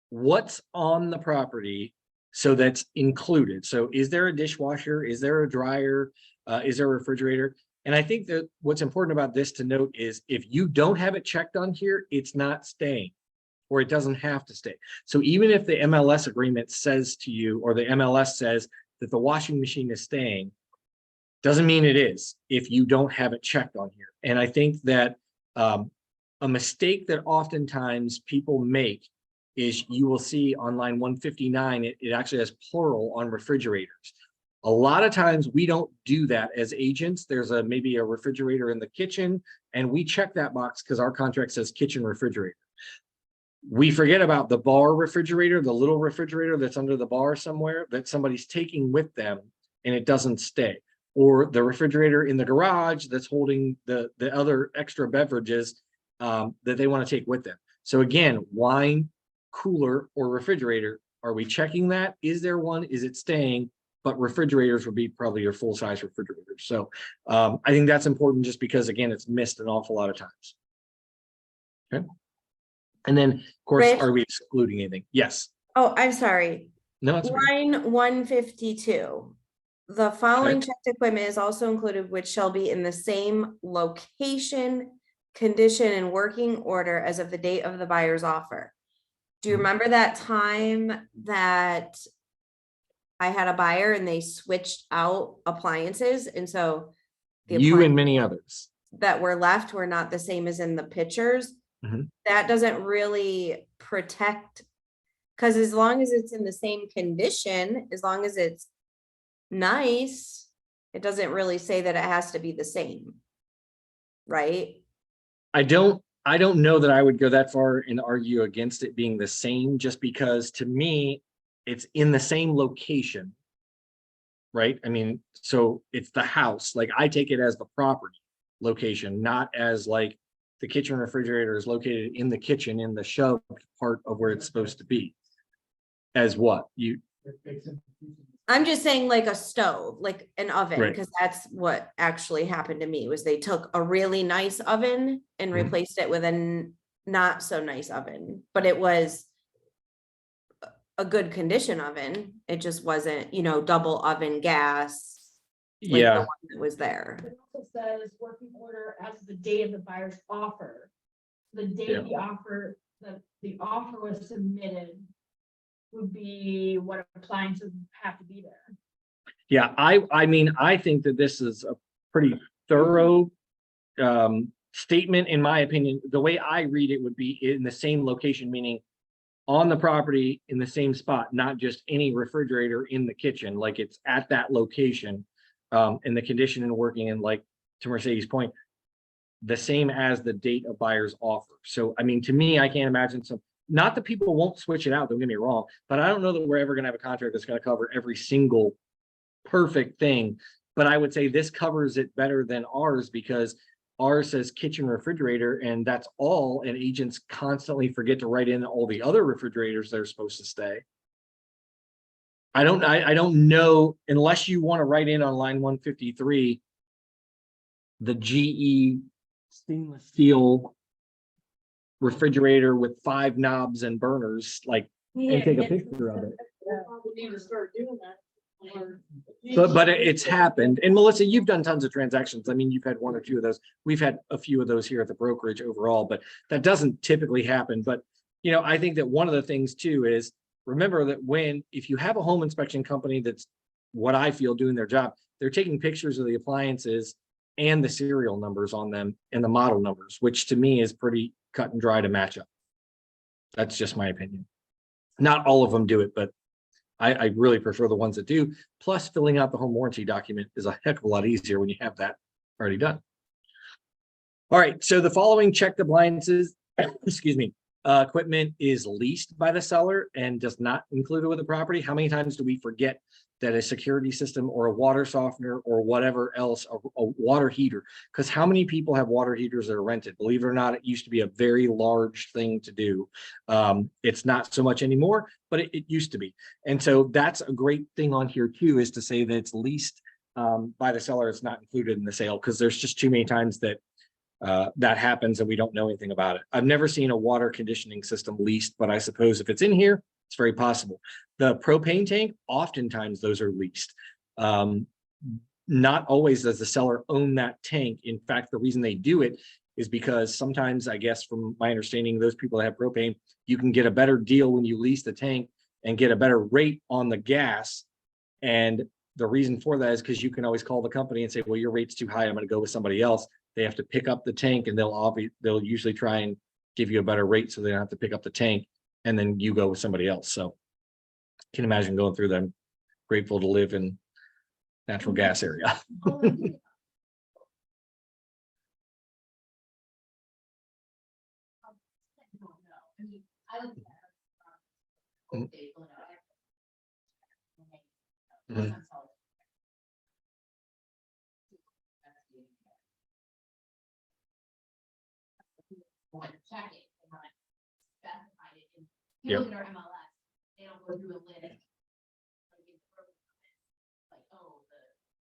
what's on the property. So that's included. So is there a dishwasher? Is there a dryer? Is there a refrigerator? And I think that what's important about this to note is if you don't have it checked on here, it's not staying, or it doesn't have to stay. So even if the MLS agreement says to you, or the MLS says that the washing machine is staying, doesn't mean it is if you don't have it checked on here. And I think that a mistake that oftentimes people make is you will see on line 159, it actually has plural on refrigerators. A lot of times we don't do that as agents. There's maybe a refrigerator in the kitchen and we check that box because our contract says kitchen refrigerator. We forget about the bar refrigerator, the little refrigerator that's under the bar somewhere that somebody's taking with them and it doesn't stay. Or the refrigerator in the garage that's holding the other extra beverages that they want to take with them. So again, wine, cooler, or refrigerator, are we checking that? Is there one? Is it staying? But refrigerators would be probably your full-size refrigerators. So I think that's important just because, again, it's missed an awful lot of times. Okay. And then, of course, Rich? are we excluding anything? Yes. Oh, I'm sorry. No, it's okay. Line 152. The following checked equipment is also included, which shall be in the same location, condition, and working order as of the date of the buyer's offer. Do you remember that time that I had a buyer and they switched out appliances? And so the You and many others that were left were not the same as in the pictures. That doesn't really protect, because as long as it's in the same condition, as long as it's nice, it doesn't really say that it has to be the same, right? I don't know that I would go that far and argue against it being the same, just because to me, it's in the same location, right? I mean, so it's the house. Like I take it as the property location, not as like the kitchen refrigerator is located in the kitchen in the shoved part of where it's supposed to be. As what? I'm just saying like a stove, like an oven, Right. because that's what actually happened to me was they took a really nice oven and replaced it with a not so nice oven, but it was a good condition oven. It just wasn't, you know, double oven gas. Like the one that was there. It also says working order as of the date of the buyer's offer. The date the offer was submitted would be what appliances have to be there. Yeah, I mean, I think that this is a pretty thorough statement, in my opinion. The way I read it would be in the same location, meaning on the property in the same spot, not just any refrigerator in the kitchen, like it's at that location, in the condition and working, and like to Mercedes' point, the same as the date of buyer's offer. So, I mean, to me, I can't imagine not that people won't switch it out, don't get me wrong, but I don't know that we're ever going to have a contract that's going to cover every single perfect thing. But I would say this covers it better than ours, because ours says kitchen refrigerator and that's all, and agents constantly forget to write in all the other refrigerators that are supposed to stay. I don't know, unless you want to write in on line 153, the GE stainless steel refrigerator with 5 knobs and burners, like, and take a picture of it. We need to start doing that. Or- But it's happened. And Melissa, you've done tons of transactions. I mean, you've had 1 or 2 of those. We've had a few of those here at the brokerage overall, but that doesn't typically happen. But, you know, I think that one of the things too is, remember that if you have a home inspection company that's, what I feel, doing their job, they're taking pictures of the appliances and the serial numbers on them and the model numbers, which to me is pretty cut and dry to match up. That's just my opinion. Not all of them do it, but I really prefer the ones that do. Plus, filling out the home warranty document is a heck of a lot easier when you have that already done. All right, so the following checked appliances, excuse me, equipment is leased by the seller and does not include it with the property. How many times do we forget that a security system or a water softener or whatever else, a water heater? Because how many people have water heaters that are rented? Believe it or not, it used to be a very large thing to do. It's not so much anymore, but it used to be. And so that's a great thing on here too, is to say that it's leased by the seller. It's not included in the sale, because there's just too many times that that happens and we don't know anything about it. I've never seen a water conditioning system leased, but I suppose if it's in here, it's very possible. The propane tank, oftentimes those are leased. Not always does the seller own that tank. In fact, the reason they do it is because sometimes, I guess from my understanding, those people that have propane, you can get a better deal when you lease the tank and get a better rate on the gas. And the reason for that is because you can always call the company and say, well, your rate's too high, I'm going to go with somebody else. They have to pick up the tank, and they'll usually try and give you a better rate, so they don't have to pick up the tank, and then you go with somebody else. So can imagine going through them. Grateful to live in natural gas area. Mhm. Mhm. Check it, and not specified it. And if you Yep. look at our MLS, they don't go through a list. Like, oh, the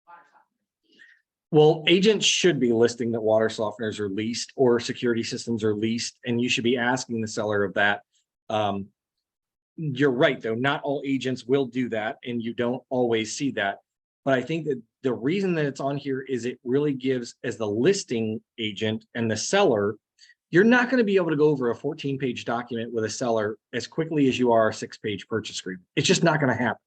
water softener. Well, agents should be listing that water softeners are leased or security systems are leased, and you should be asking the seller of that. You're right, though, not all agents will do that, and you don't always see that. But I think that the reason that it's on here is it really gives, as the listing agent and the seller, you're not going to be able to go over a 14-page document with a seller as quickly as you are a 6-page purchase agreement. It's just not going to happen,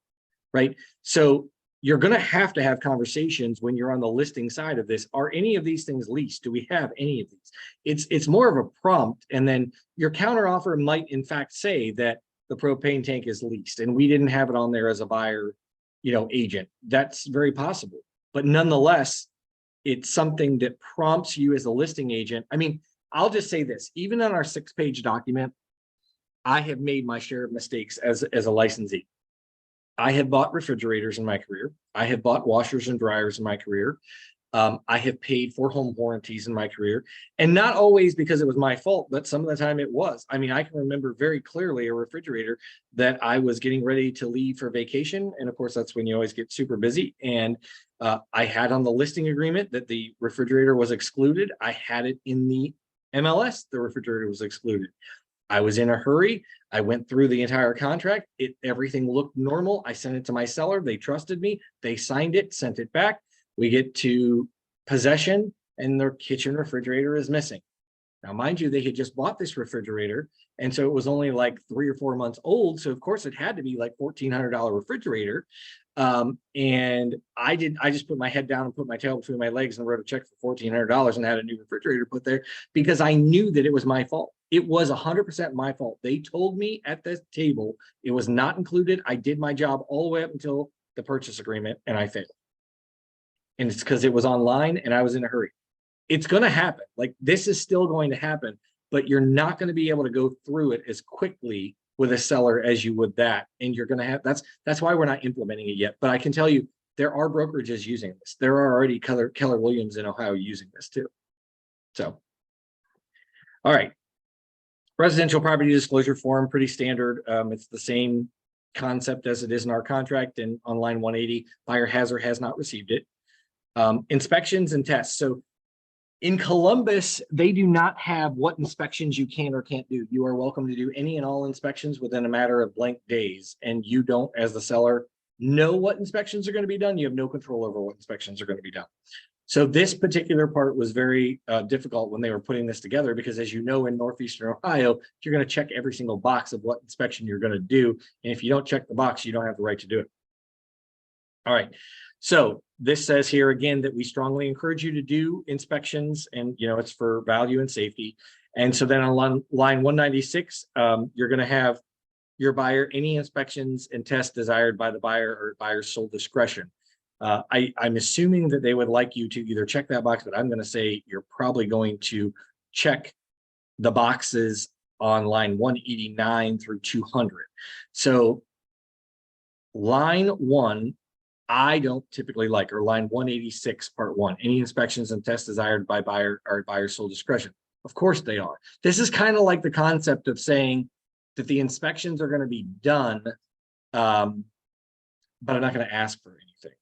right? So you're going to have conversations when you're on the listing side of this. Are any of these things leased? Do we have any of these? It's more of a prompt, and then your counter offer might in fact say that the propane tank is leased and we didn't have it on there as a buyer, agent. That's very possible. But nonetheless, it's something that prompts you as a listing agent. I mean, I'll just say this, even on our 6-page document, I have made my share of mistakes as a licensee. I have bought refrigerators in my career. I have bought washers and dryers in my career. I have paid for home warranties in my career, and not always because it was my fault, but some of the time it was. I mean, I can remember very clearly a refrigerator that I was getting ready to leave for vacation. And of course, that's when you always get super busy. And I had on the listing agreement that the refrigerator was excluded. I had it in the MLS, the refrigerator was excluded. I was in a hurry. I went through the entire contract. Everything looked normal. I sent it to my seller. They trusted me. They signed it, sent it back. We get to possession and their kitchen refrigerator is missing. Now, mind you, they had just bought this refrigerator, and so it was only like 3 or 4 months old. So of course it had to be like $1,400 refrigerator. And I just put my head down and put my tail between my legs and wrote a check for $1,400 and had a new refrigerator put there because I knew that it was my fault. It was 100% my fault. They told me at the table it was not included. I did my job all the way up until the purchase agreement, and I failed. And it's because it was online and I was in a hurry. It's going to happen. Like, this is still going to happen, but you're not going to be able to go through it as quickly with a seller as you would that. And you're going to have, that's why we're not implementing it yet. But I can tell you, there are brokerages using this. There are already Keller Williams in Ohio using this too. So, all right. Residential property disclosure form, pretty standard. It's the same concept as it is in our contract, and on line 180, buyer has or has not received it. Inspections and tests. So in Columbus, they do not have what inspections you can or can't do. You are welcome to do any and all inspections within a matter of blank days, and you don't, as the seller, know what inspections are going to be done. You have no control over what inspections are going to be done. So this particular part was very difficult when they were putting this together, because as you know, in Northeastern Ohio, you're going to check every single box of what inspection you're going to do. And if you don't check the box, you don't have the right to do it. All right. So this says here again that we strongly encourage you to do inspections, and it's for value and safety. And so then on line 196, you're going to have your buyer, any inspections and tests desired by the buyer or buyer's sole discretion. I'm assuming that they would like you to either check that box, but I'm going to say you're probably going to check the boxes on line 189 through 200. So line 1, I don't typically like, or line 186, part 1, any inspections and tests desired by buyer or buyer's sole discretion. Of course they are. This is kind of like the concept of saying that the inspections are going to be done, but I'm not going to ask for anything.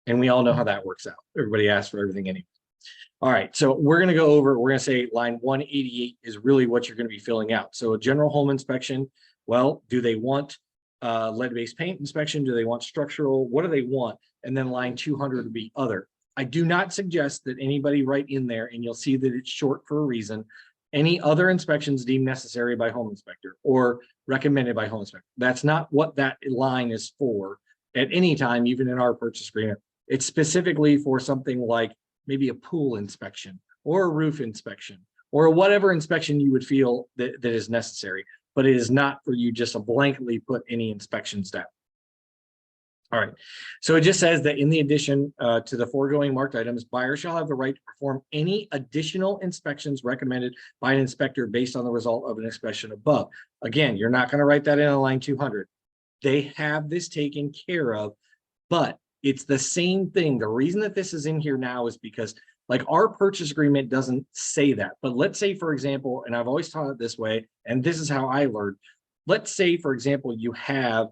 And we all know how that works out. Everybody asks for everything anyway. All right, so we're going to go over, we're going to say line 188 is really what you're going to be filling out. So a general home inspection, well, do they want lead-based paint inspection? Do they want structural? What do they want? And then line 200 would be other. I do not suggest that anybody write in there, and you'll see that it's short for a reason, any other inspections deemed necessary by home inspector or recommended by home inspector. That's not what that line is for at any time, even in our purchase agreement. It's specifically for something like maybe a pool inspection or a roof inspection or whatever inspection you would feel that is necessary, but it is not for you just to blanketly put any inspections down. All right, so it just says that in the addition to the foregoing marked items, buyer shall have the right to perform any additional inspections recommended by an inspector based on the result of an inspection above. Again, you're not going to write that in on line 200. They have this taken care of, but it's the same thing. The reason that this is in here now is because, like, our purchase agreement doesn't say that. But let's say, for example, and I've always taught it this way, and this is how I learned. Let's say, for example, you have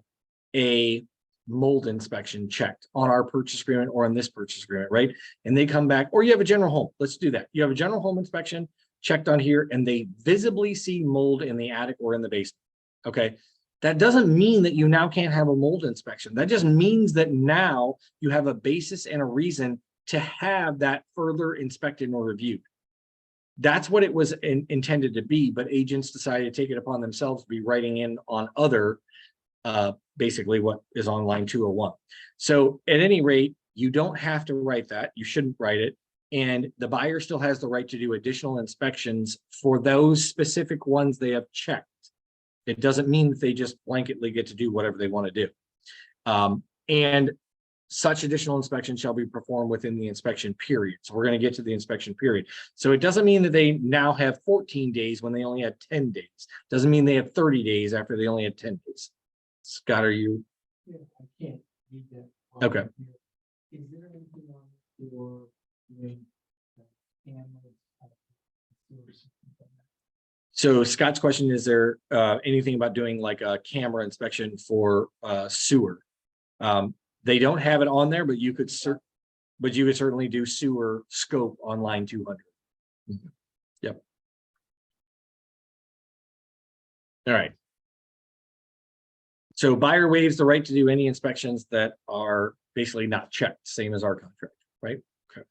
a mold inspection checked on our purchase agreement or on this purchase agreement, right? And they come back, or you have a general home. Let's do that. You have a general home inspection checked on here, and they visibly see mold in the attic or in the basement. Okay. That doesn't mean that you now can't have a mold inspection. That just means that now you have a basis and a reason to have that further inspected or reviewed. That's what it was intended to be, but agents decided to take it upon themselves to be writing in on other, basically what is on line 201. So at any rate, you don't have to write that. You shouldn't write it. And the buyer still has the right to do additional inspections for those specific ones they have checked. It doesn't mean that they just blanketly get to do whatever they want to do. And such additional inspection shall be performed within the inspection period. So we're going to get to the inspection period. So it doesn't mean that they now have 14 days when they only had 10 days. Doesn't mean they have 30 days after they only had 10 days. Scott, are you? Yeah, I can't read that. Okay. Is there anything on your doing cameras? So Scott's question, is there anything about doing like a camera inspection for sewer? They don't have it on there, but you could certainly do sewer scope on line 200. Mm-hmm. Yep. All right. So buyer waives the right to do any inspections that are basically not checked, same as our contract, right? Okay.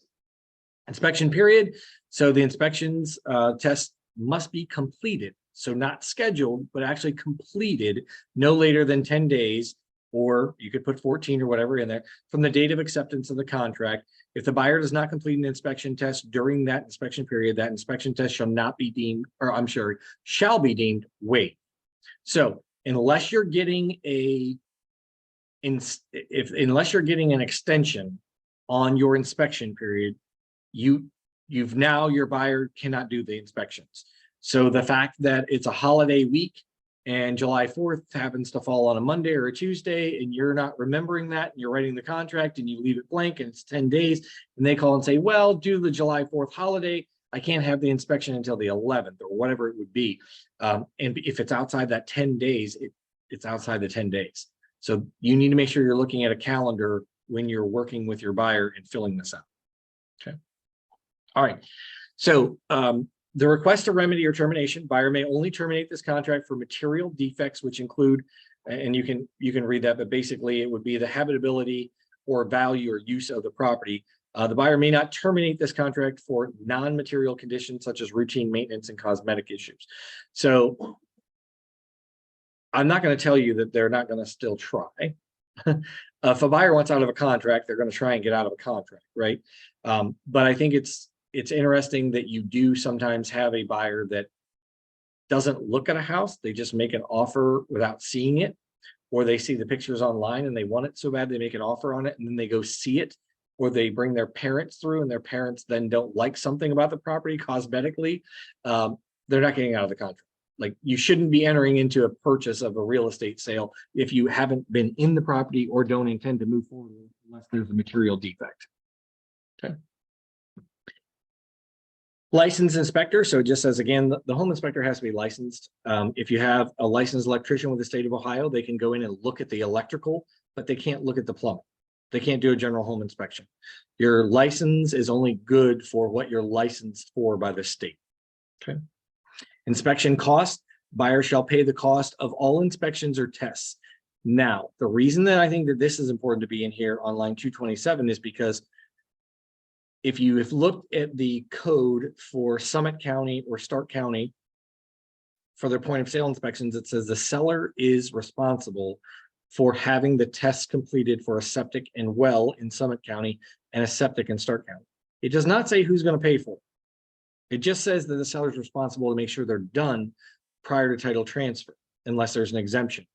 Inspection period. So the inspections test must be completed. So not scheduled, but actually completed no later than 10 days, or you could put 14 or whatever in there from the date of acceptance of the contract. If the buyer does not complete an inspection test during that inspection period, that inspection test shall not be deemed, or I'm sorry, shall be deemed waived. So unless you're getting unless you're getting an extension on your inspection period, your buyer cannot do the inspections. So the fact that it's a holiday week and July 4th happens to fall on a Monday or a Tuesday, and you're not remembering that, and you're writing the contract and you leave it blank and it's 10 days, and they call and say, well, due to the July 4th holiday, I can't have the inspection until the 11th or whatever it would be. And if it's outside that 10 days, it's outside the 10 days. So you need to make sure you're looking at a calendar when you're working with your buyer and filling this out. Okay. All right. So the request to remedy or termination, buyer may only terminate this contract for material defects, which include, and you can read that, but basically it would be the habitability or value or use of the property. The buyer may not terminate this contract for non-material conditions such as routine maintenance and cosmetic issues. So I'm not going to tell you that they're not going to still try. If a buyer wants out of a contract, they're going to try and get out of a contract, right? But I think it's interesting that you do sometimes have a buyer that doesn't look at a house. They just make an offer without seeing it, or they see the pictures online and they want it so bad they make an offer on it and then they go see it, or they bring their parents through and their parents then don't like something about the property cosmetically. They're not getting out of the contract. Like, you shouldn't be entering into a purchase of a real estate sale if you haven't been in the property or don't intend to move forward unless there's a material defect. Okay. Licensed inspector. So it just says, again, the home inspector has to be licensed. If you have a licensed electrician with the state of Ohio, they can go in and look at the electrical, but they can't look at the plumbing. They can't do a general home inspection. Your license is only good for what you're licensed for by the state. Okay. Inspection cost, buyer shall pay the cost of all inspections or tests. Now, the reason that I think that this is important to be in here on line 227 is because if you have looked at the code for Summit County or Stark County for their point of sale inspections, it says the seller is responsible for having the tests completed for a septic and well in Summit County and a septic in Stark County. It does not say who's going to pay for it. It just says that the seller is responsible to make sure they're done prior to title transfer, unless there's an exemption.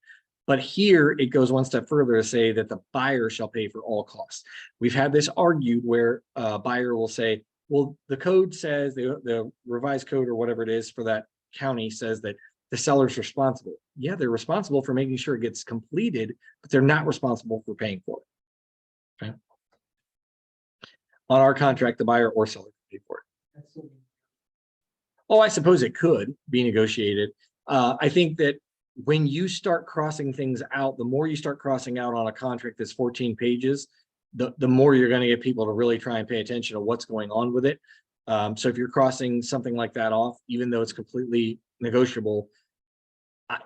But here it goes one step further to say that the buyer shall pay for all costs. We've had this argued where a buyer will say, well, the code says, the revised code or whatever it is for that county says that the seller's responsible. Yeah, they're responsible for making sure it gets completed, but they're not responsible for paying for it. Okay. On our contract, the buyer or seller can pay for it. Oh, I suppose it could be negotiated. I think that when you start crossing things out, the more you start crossing out on a contract that's 14 pages, the more you're going to get people to really try and pay attention to what's going on with it. So if you're crossing something like that off, even though it's completely negotiable,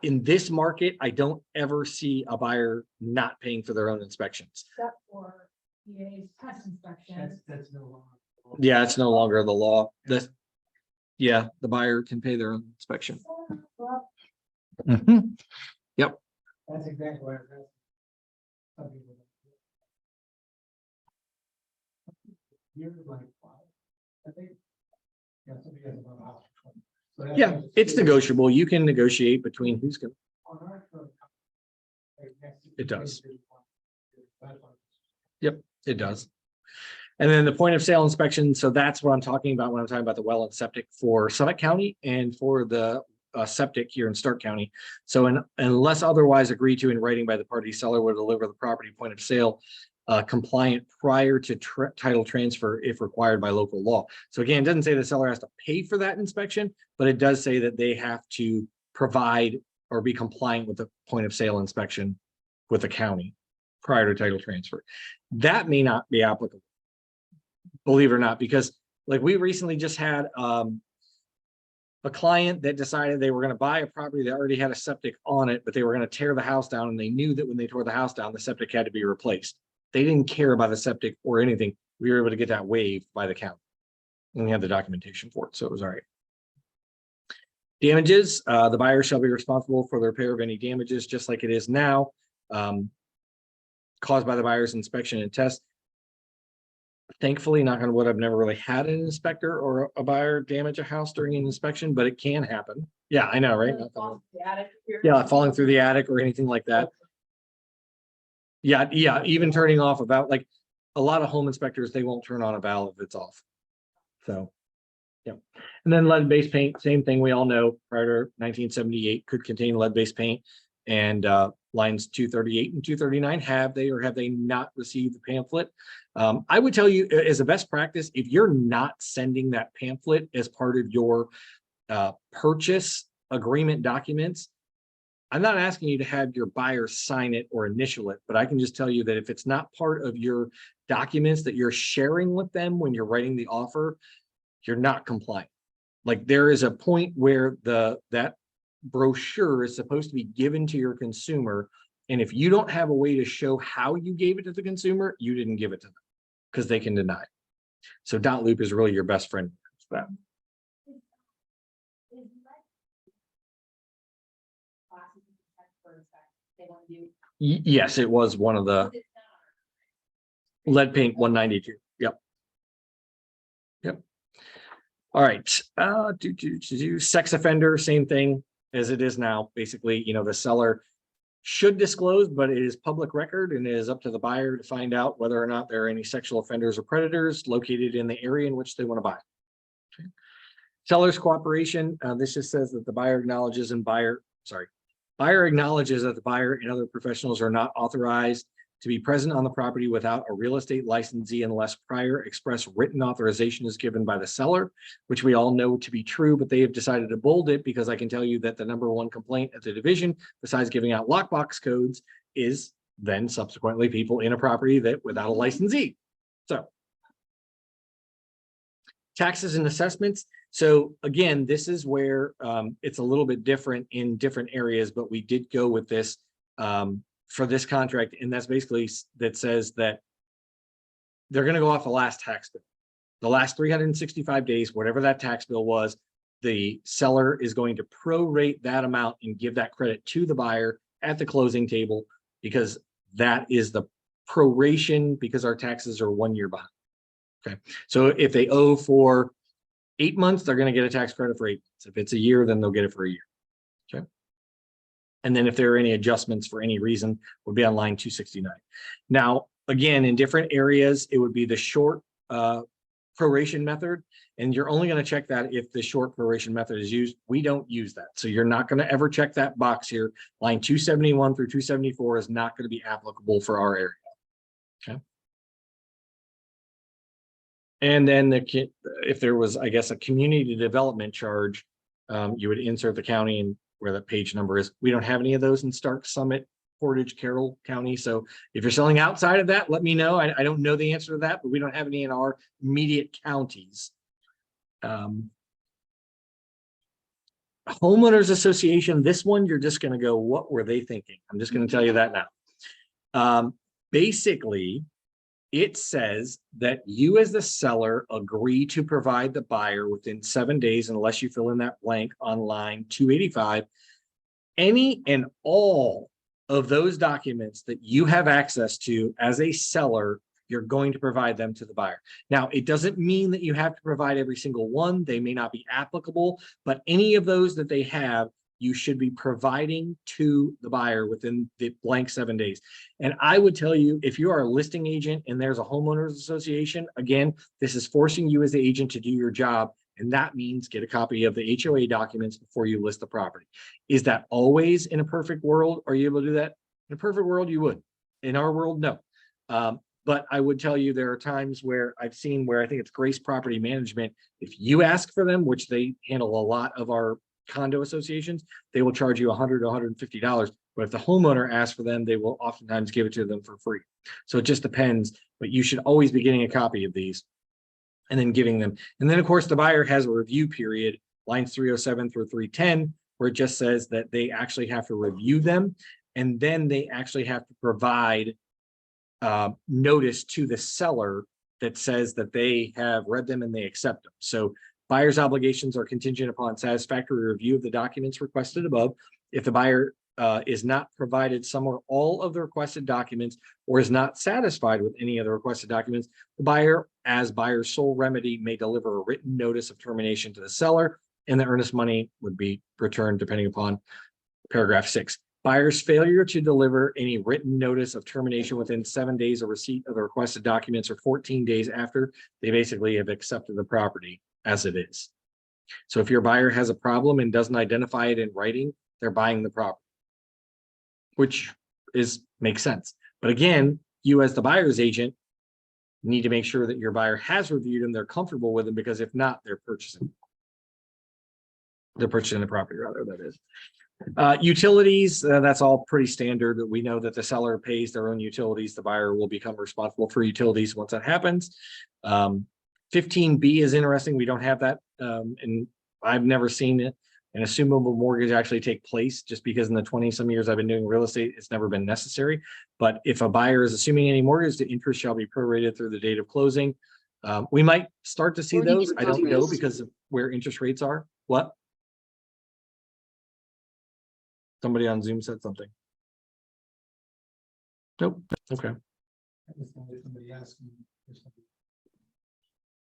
in this market, I don't ever see a buyer not paying for their own inspections. Except for EA's test inspection. That's no longer. Yeah, it's no longer the law. Yeah, the buyer can pay their own inspection. Mhm. Yep. That's exactly what I was asking. Some people don't. You're like, wow. I think. Yeah, somebody has about a house for 20. So that's Yeah, why it's negotiable. You can negotiate between who's going to. on our code, like, next to It does. that's why- Yep, it does. And then the point of sale inspection. So that's what I'm talking about when I'm talking about the well and septic for Summit County and for the septic here in Stark County. So unless otherwise agreed to in writing by the party, seller will deliver the property point of sale compliant prior to title transfer if required by local law. So again, it doesn't say the seller has to pay for that inspection, but it does say that they have to provide or be compliant with the point of sale inspection with the county prior to title transfer. That may not be applicable, believe it or not, because like we recently just had a client that decided they were going to buy a property that already had a septic on it, but they were going to tear the house down, and they knew that when they tore the house down, the septic had to be replaced. They didn't care about the septic or anything. We were able to get that waived by the county, and we had the documentation for it, so it was all right. Damages, the buyer shall be responsible for the repair of any damages, just like it is now, caused by the buyer's inspection and test. Thankfully, knock on wood, I've never really had an inspector or a buyer damage a house during an inspection, but it can happen. Yeah, I know, right? Yeah, falling through the attic or anything like that. Yeah, even turning off about like a lot of home inspectors, they won't turn on a valve if it's off. So, yeah. And then lead-based paint, same thing. We all know prior to 1978 could contain lead-based paint, and lines 238 and 239, have they or have they not received the pamphlet? I would tell you as a best practice, if you're not sending that pamphlet as part of your purchase agreement documents, I'm not asking you to have your buyer sign it or initial it, but I can just tell you that if it's not part of your documents that you're sharing with them when you're writing the offer, you're not compliant. Like there is a point where that brochure is supposed to be given to your consumer. And if you don't have a way to show how you gave it to the consumer, you didn't give it to them because they can deny it. So dot loop is really your best friend for that. Classes and tech for they want to do. Yes, it was one of the It's not lead paint 192. Yep. Yep. All right. Sex offender, same thing as it is now. Basically, you know, the seller should disclose, but it is public record and it is up to the buyer to find out whether or not there are any sexual offenders or predators located in the area in which they want to buy. Okay. Seller's cooperation. This just says that the buyer acknowledges and buyer acknowledges that the buyer and other professionals are not authorized to be present on the property without a real estate licensee unless prior express written authorization is given by the seller, which we all know to be true, but they have decided to bold it because I can tell you that the #1 complaint at the division, besides giving out lockbox codes, is then subsequently people in a property that without a licensee. So taxes and assessments. So again, this is where it's a little bit different in different areas, but we did go with this for this contract. And that's basically that says that they're going to go off the last tax bill. The last 365 days, whatever that tax bill was, the seller is going to prorate that amount and give that credit to the buyer at the closing table because that is the proration because our taxes are 1 year behind. Okay. So if they owe for 8 months, they're going to get a tax credit for 8 months. If it's a year, then they'll get it for a year. Okay. And then if there are any adjustments for any reason, would be on line 269. Now, again, in different areas, it would be the short proration method. And you're only going to check that if the short proration method is used. We don't use that. So you're not going to ever check that box here. Line 271 through 274 is not going to be applicable for our area. Okay. And then if there was, I guess, a community development charge, you would insert the county and where the page number is. We don't have any of those in Stark, Summit, Portage, Carroll County. So if you're selling outside of that, let me know. I don't know the answer to that, but we don't have any in our immediate counties. Homeowners Association, this one, you're just going to go, what were they thinking? I'm just going to tell you that now. Basically, it says that you as the seller agree to provide the buyer within 7 days, unless you fill in that blank on line 285, any and all of those documents that you have access to as a seller, you're going to provide them to the buyer. Now, it doesn't mean that you have to provide every single one. They may not be applicable, but any of those that they have, you should be providing to the buyer within the blank 7 days. And I would tell you, if you are a listing agent and there's a homeowners association, again, this is forcing you as the agent to do your job. And that means get a copy of the HOA documents before you list the property. Is that always in a perfect world? Are you able to do that? In a perfect world, you would. In our world, no. But I would tell you there are times where I've seen where I think it's Grace Property Management. If you ask for them, which they handle a lot of our condo associations, they will charge you $100 to $150. But if the homeowner asks for them, they will oftentimes give it to them for free. So it just depends, but you should always be getting a copy of these and then giving them. And then of course the buyer has a review period, lines 307 through 310, where it just says that they actually have to review them. And then they actually have to provide notice to the seller that says that they have read them and they accept them. So buyer's obligations are contingent upon satisfactory review of the documents requested above. If the buyer is not provided some or all of the requested documents or is not satisfied with any of the requested documents, the buyer, as buyer's sole remedy, may deliver a written notice of termination to the seller, and the earnest money would be returned depending upon paragraph 6. Buyer's failure to deliver any written notice of termination within 7 days of receipt of the requested documents or 14 days after, they basically have accepted the property as it is. So if your buyer has a problem and doesn't identify it in writing, they're buying the property, which makes sense. But again, you as the buyer's agent need to make sure that your buyer has reviewed them, they're comfortable with them, because if not, they're purchasing. They're purchasing the property rather, that is. Utilities, that's all pretty standard. We know that the seller pays their own utilities. The buyer will become responsible for utilities once that happens. 15B is interesting. We don't have that. And I've never seen it. An assumable mortgage actually take place, just because in the 20 some years I've been doing real estate, it's never been necessary. But if a buyer is assuming any mortgage, the interest shall be prorated through the date of closing. We might start to see those. I don't know because of where interest rates are. What? Somebody on Zoom said something. Nope. Okay. Somebody asked me or something.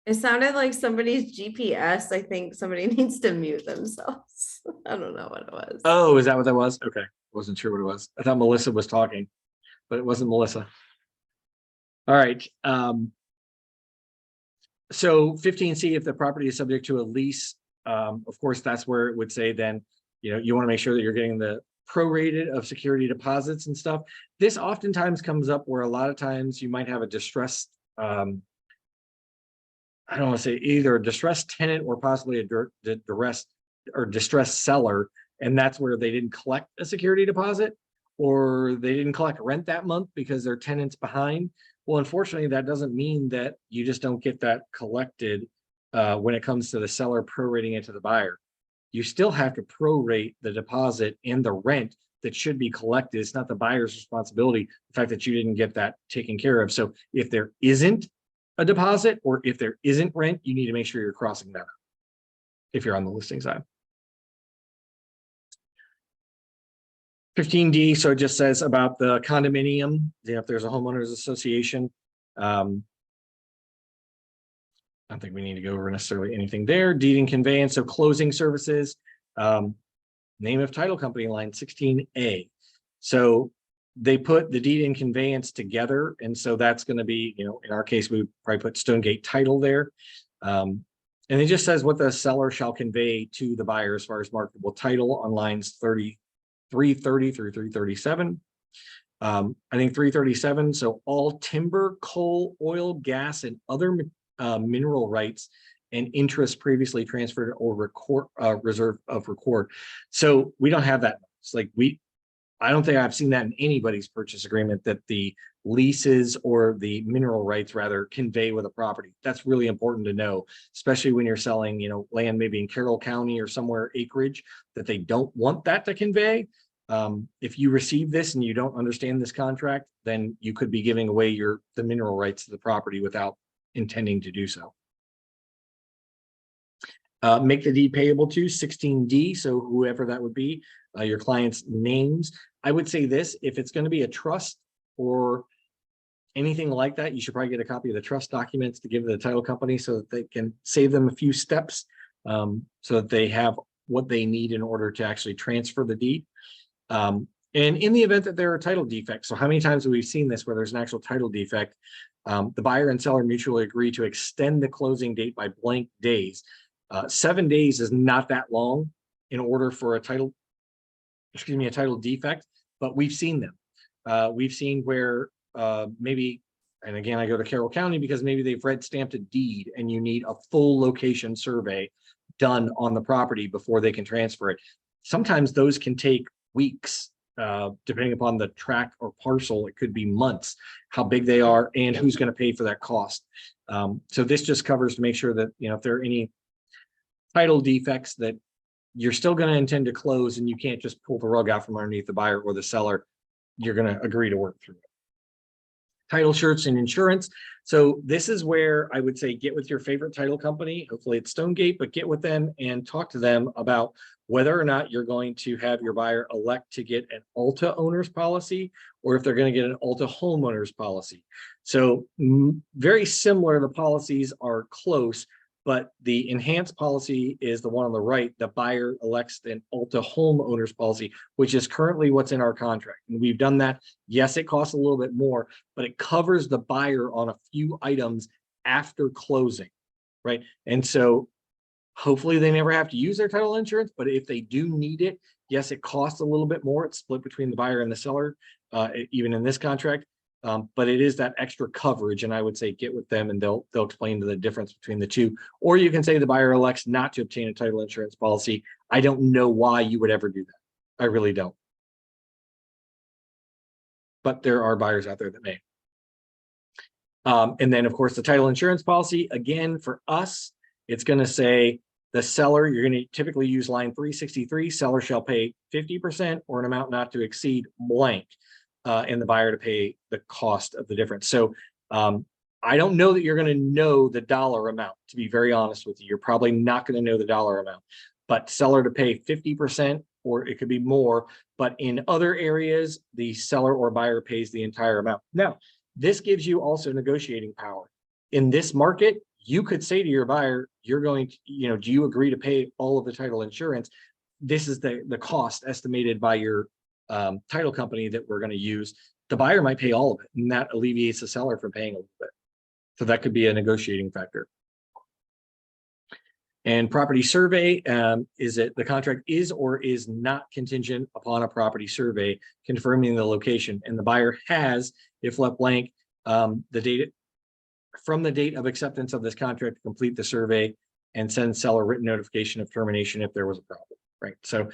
It sounded like somebody's GPS. I think somebody needs to mute themselves. I don't know what it was. Oh, is that what that was? Okay. Wasn't sure what it was. I thought Melissa was talking, but it wasn't Melissa. All right. So 15C, if the property is subject to a lease, of course, that's where it would say then, you want to make sure that you're getting the prorated of security deposits and stuff. This oftentimes comes up where a lot of times you might have a distressed, I don't want to say either a distressed tenant or possibly a distressed seller. And that's where they didn't collect a security deposit, or they didn't collect rent that month because their tenant's behind. Well, unfortunately, that doesn't mean that you just don't get that collected when it comes to the seller prorating it to the buyer. You still have to prorate the deposit and the rent that should be collected. It's not the buyer's responsibility, the fact that you didn't get that taken care of. So if there isn't a deposit or if there isn't rent, you need to make sure you're crossing that out if you're on the listing side. 15D, so it just says about the condominium, if there's a homeowners association. I don't think we need to go over necessarily anything there. Deed and conveyance, so closing services, name of title company line 16A. So they put the deed and conveyance together. And so that's going to be, in our case, we probably put Stonegate title there. And it just says what the seller shall convey to the buyer as far as marketable title on lines 330 through 337. I think 337, so all timber, coal, oil, gas, and other mineral rights and interest previously transferred or reserve of record. So we don't have that. It's like I don't think I've seen that in anybody's purchase agreement, that the leases or the mineral rights rather convey with a property. That's really important to know, especially when you're selling, land maybe in Carroll County or somewhere acreage that they don't want that to convey. If you receive this and you don't understand this contract, then you could be giving away the mineral rights to the property without intending to do so. Make the deed payable to 16D, so whoever that would be, your client's names. I would say this, if it's going to be a trust or anything like that, you should probably get a copy of the trust documents to give to the title company so that they can save them a few steps, so that they have what they need in order to actually transfer the deed. And in the event that there are title defects, so how many times have we seen this where there's an actual title defect? The buyer and seller mutually agree to extend the closing date by blank days. 7 days is not that long in order for a title defect, but we've seen them. We've seen where maybe, and again, I go to Carroll County because maybe they've red stamped a deed and you need a full location survey done on the property before they can transfer it. Sometimes those can take weeks. Depending upon the tract or parcel, it could be months, how big they are and who's going to pay for that cost. So this just covers to make sure that, if there are any title defects, that you're still going to intend to close and you can't just pull the rug out from underneath the buyer or the seller. You're going to agree to work through it. Title shirts and insurance. So this is where I would say get with your favorite title company. Hopefully it's Stonegate, but get with them and talk to them about whether or not you're going to have your buyer elect to get an Alta owner's policy or if they're going to get an Alta homeowner's policy. So very similar, the policies are close, but the enhanced policy is the one on the right. The buyer elects an Alta homeowner's policy, which is currently what's in our contract. And we've done that. Yes, it costs a little bit more, but it covers the buyer on a few items after closing, right? And so hopefully they never have to use their title insurance, but if they do need it, yes, it costs a little bit more. It's split between the buyer and the seller, even in this contract. But it is that extra coverage, and I would say get with them and they'll explain the difference between the two. Or you can say the buyer elects not to obtain a title insurance policy. I don't know why you would ever do that. I really don't. But there are buyers out there that may. And then, of course, the title insurance policy, again, for us, it's going to say the seller, you're going to typically use line 363, seller shall pay 50% or an amount not to exceed blank, and the buyer to pay the cost of the difference. So I don't know that you're going to know the dollar amount, to be very honest with you. You're probably not going to know the dollar amount, but seller to pay 50%, or it could be more. But in other areas, the seller or buyer pays the entire amount. Now, this gives you also negotiating power. In this market, you could say to your buyer, you're going to, do you agree to pay all of the title insurance? This is the cost estimated by your title company that we're going to use. The buyer might pay all of it, and that alleviates the seller from paying a little bit. So that could be a negotiating factor. And property survey, is it the contract is or is not contingent upon a property survey confirming the location, and the buyer has, if left blank, the date from the date of acceptance of this contract to complete the survey and send seller written notification of termination if there was a problem, right? So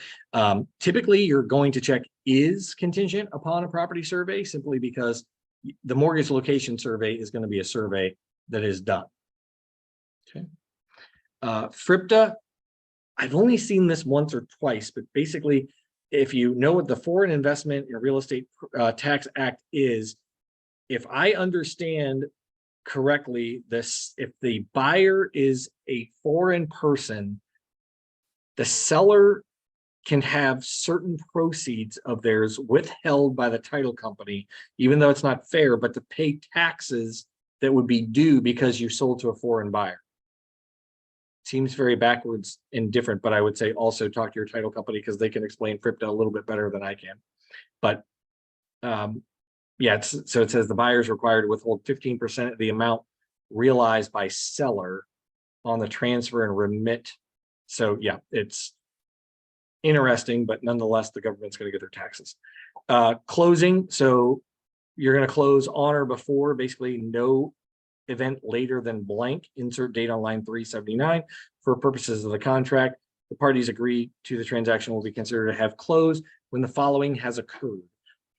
typically you're going to check is contingent upon a property survey, simply because the mortgage location survey is going to be a survey that is done. Okay. FRIPTA, I've only seen this once or twice, but basically, if you know what the Foreign Investment in Real Estate Tax Act is, if I understand correctly, if the buyer is a foreign person, the seller can have certain proceeds of theirs withheld by the title company, even though it's not fair, but to pay taxes that would be due because you sold to a foreign buyer. Seems very backwards and different, but I would say also talk to your title company because they can explain FRIPTA a little bit better than I can. But yeah, so it says the buyer is required to withhold 15% of the amount realized by seller on the transfer and remit. So yeah, it's interesting, but nonetheless, the government's going to get their taxes. Closing, so you're going to close on or before, basically no event later than blank, insert date on line 379 for purposes of the contract. The parties agree to the transaction will be considered to have closed when the following has occurred.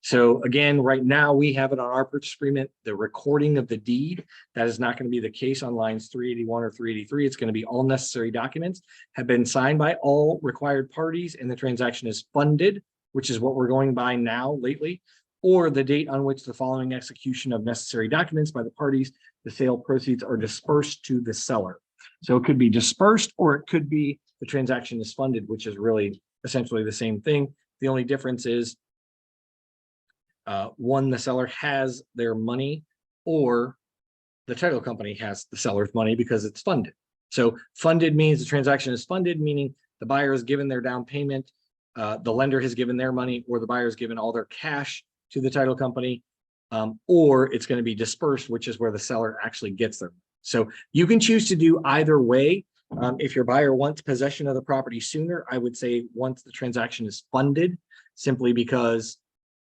So again, right now we have it on our purchase agreement, the recording of the deed. That is not going to be the case on lines 381 or 383. It's going to be all necessary documents have been signed by all required parties and the transaction is funded, which is what we're going by now lately, or the date on which the following execution of necessary documents by the parties, the sale proceeds are dispersed to the seller. So it could be dispersed or it could be the transaction is funded, which is really essentially the same thing. The only difference is one, the seller has their money, or the title company has the seller's money because it's funded. So funded means the transaction is funded, meaning the buyer has given their down payment, the lender has given their money, or the buyer has given all their cash to the title company, or it's going to be dispersed, which is where the seller actually gets them. So you can choose to do either way. If your buyer wants possession of the property sooner, I would say once the transaction is funded, simply because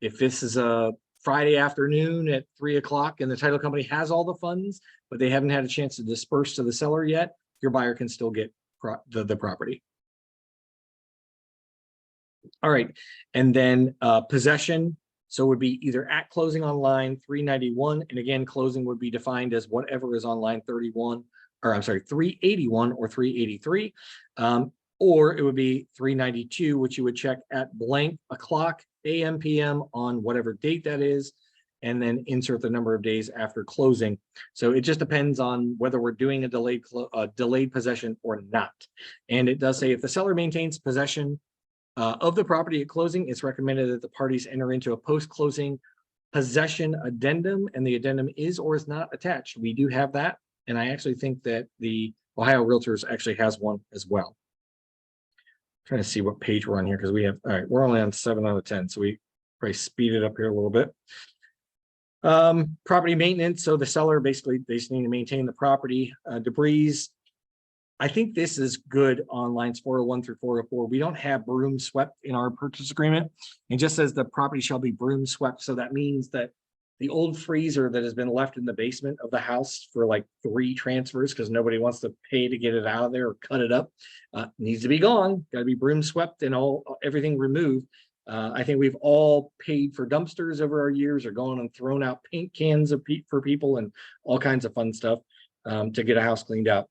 if this is a Friday afternoon at 3 o'clock and the title company has all the funds, but they haven't had a chance to disperse to the seller yet, your buyer can still get the property. All right, and then possession. So it would be either at closing on line 391, and again, closing would be defined as whatever is on line 31, or I'm sorry, 381 or 383, or it would be 392, which you would check at blank o'clock AM PM on whatever date that is, and then insert the number of days after closing. So it just depends on whether we're doing a delayed possession or not. And it does say if the seller maintains possession of the property at closing, it's recommended that the parties enter into a post-closing possession addendum, and the addendum is or is not attached. We do have that, and I actually think that the Ohio Realtors actually has one as well. I'm trying to see what page we're on here because we have, all right, we're only on 7 out of 10, so we probably speed it up here a little bit. Property maintenance, so the seller basically they just need to maintain the property. Debris, I think this is good on lines 401 through 404. We don't have broom swept in our purchase agreement. It just says the property shall be broom swept. So that means that the old freezer that has been left in the basement of the house for like 3 transfers because nobody wants to pay to get it out of there or cut it up, needs to be gone. Got to be broom swept and everything removed. I think we've all paid for dumpsters over our years, or gone and thrown out paint cans for people and all kinds of fun stuff to get a house cleaned out.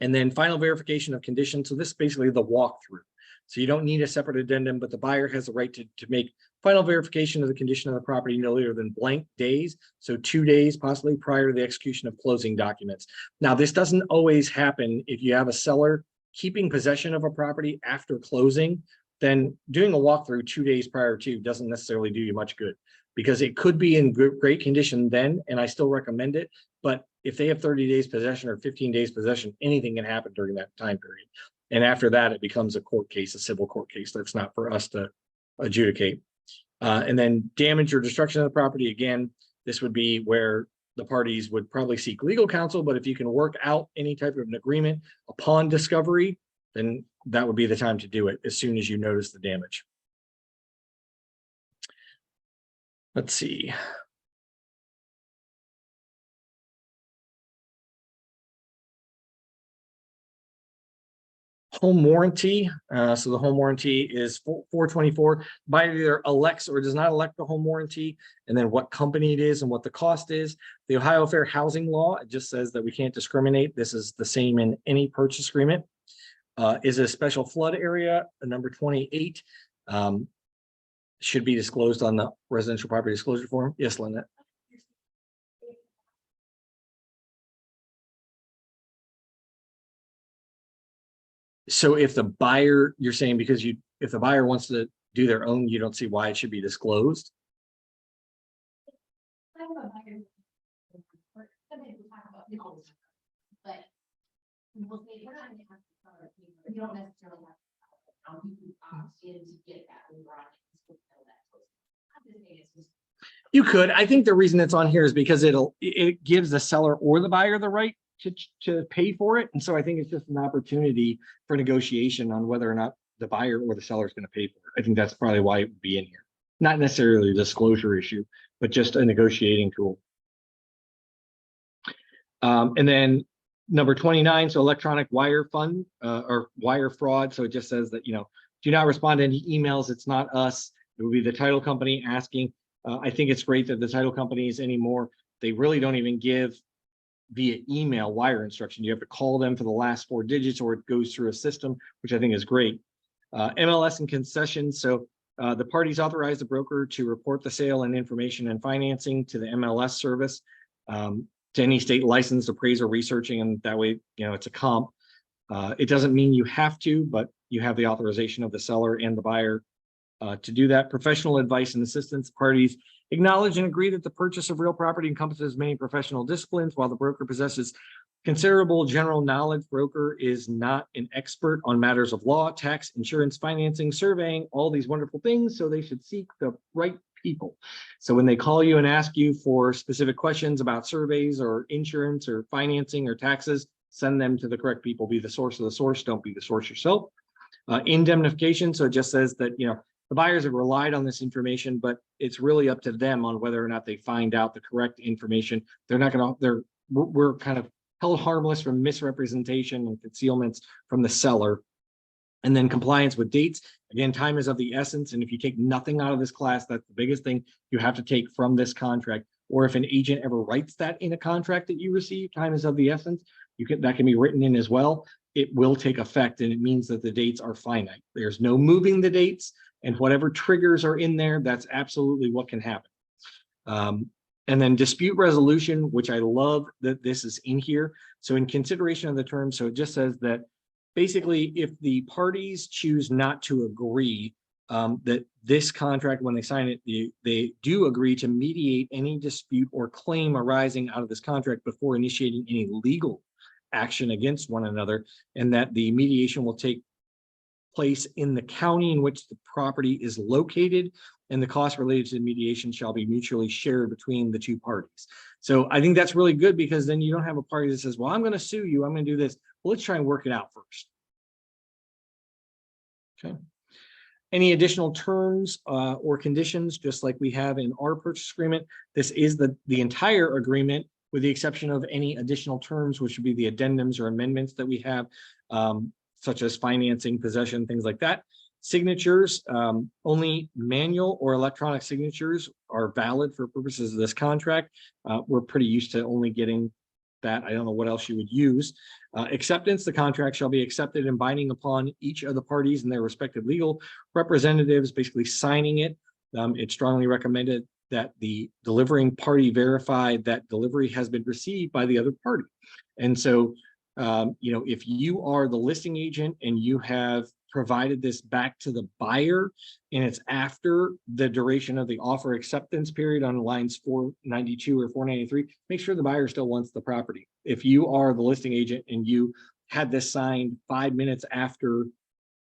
And then final verification of condition. So this is basically the walkthrough. So you don't need a separate addendum, but the buyer has the right to make final verification of the condition of the property no later than blank days. So 2 days possibly prior to the execution of closing documents. Now, this doesn't always happen. If you have a seller keeping possession of a property after closing, then doing a walkthrough 2 days prior to doesn't necessarily do you much good, because it could be in great condition then, and I still recommend it. But if they have 30 days possession or 15 days possession, anything can happen during that time period. And after that, it becomes a court case, a civil court case. That's not for us to adjudicate. And then damage or destruction of the property. Again, this would be where the parties would probably seek legal counsel, but if you can work out any type of an agreement upon discovery, then that would be the time to do it as soon as you notice the damage. Let's see. Home warranty. So the home warranty is 424. Buyer either elects or does not elect the home warranty, and then what company it is and what the cost is. The Ohio Fair Housing Law, it just says that we can't discriminate. This is the same in any purchase agreement. Is a special flood area, number 28, should be disclosed on the residential property disclosure form. Yes, Lynette. So if the buyer, you're saying because if the buyer wants to do their own, you don't see why it should be disclosed? I have a buyer. Somebody will talk about it all the time, but we'll say, we're not gonna have to cover it, you don't necessarily have to cover it. You opt in to get that over on it. I'm just saying it's just. You could. I think the reason it's on here is because it gives the seller or the buyer the right to pay for it. And so I think it's just an opportunity for negotiation on whether or not the buyer or the seller is going to pay for it. I think that's probably why it would be in here. Not necessarily a disclosure issue, but just a negotiating tool. And then number 29, so electronic wire fund or wire fraud. So it just says that, do not respond to any emails. It's not us. It would be the title company asking. I think it's great that the title companies anymore, they really don't even give via email wire instruction. You have to call them for the last 4 digits, or it goes through a system, which I think is great. MLS and concessions. So the parties authorize the broker to report the sale and information and financing to the MLS service, to any state licensed appraiser researching, and that way, it's a comp. It doesn't mean you have to, but you have the authorization of the seller and the buyer to do that. Professional advice and assistance. Parties acknowledge and agree that the purchase of real property encompasses many professional disciplines. While the broker possesses considerable general knowledge, broker is not an expert on matters of law, tax, insurance, financing, surveying, all these wonderful things. So they should seek the right people. So when they call you and ask you for specific questions about surveys or insurance or financing or taxes, send them to the correct people. Be the source of the source. Don't be the source yourself. Indemnification. So it just says that, the buyers have relied on this information, but it's really up to them on whether or not they find out the correct information. They're not going to, we're kind of held harmless from misrepresentation and concealments from the seller. And then compliance with dates. Again, time is of the essence. And if you take nothing out of this class, that's the biggest thing you have to take from this contract. Or if an agent ever writes that in a contract that you receive, time is of the essence, that can be written in as well. It will take effect, and it means that the dates are finite. There's no moving the dates, and whatever triggers are in there, that's absolutely what can happen. And then dispute resolution, which I love that this is in here. So in consideration of the terms, so it just says that basically if the parties choose not to agree, that this contract, when they sign it, they do agree to mediate any dispute or claim arising out of this contract before initiating any legal action against one another, and that the mediation will take place in the county in which the property is located, and the costs related to the mediation shall be mutually shared between the two parties. So I think that's really good, because then you don't have a party that says, well, I'm going to sue you, I'm going to do this. Well, let's try and work it out first. Okay. Any additional terms or conditions, just like we have in our purchase agreement, this is the entire agreement with the exception of any additional terms, which would be the addendums or amendments that we have, such as financing, possession, things like that. Signatures, only manual or electronic signatures are valid for purposes of this contract. We're pretty used to only getting that. I don't know what else you would use. Acceptance, the contract shall be accepted and binding upon each of the parties and their respective legal representatives, basically signing it. It's strongly recommended that the delivering party verify that delivery has been received by the other party. And so, if you are the listing agent and you have provided this back to the buyer and it's after the duration of the offer acceptance period on lines 492 or 493, make sure the buyer still wants the property. If you are the listing agent and you had this signed 5 minutes after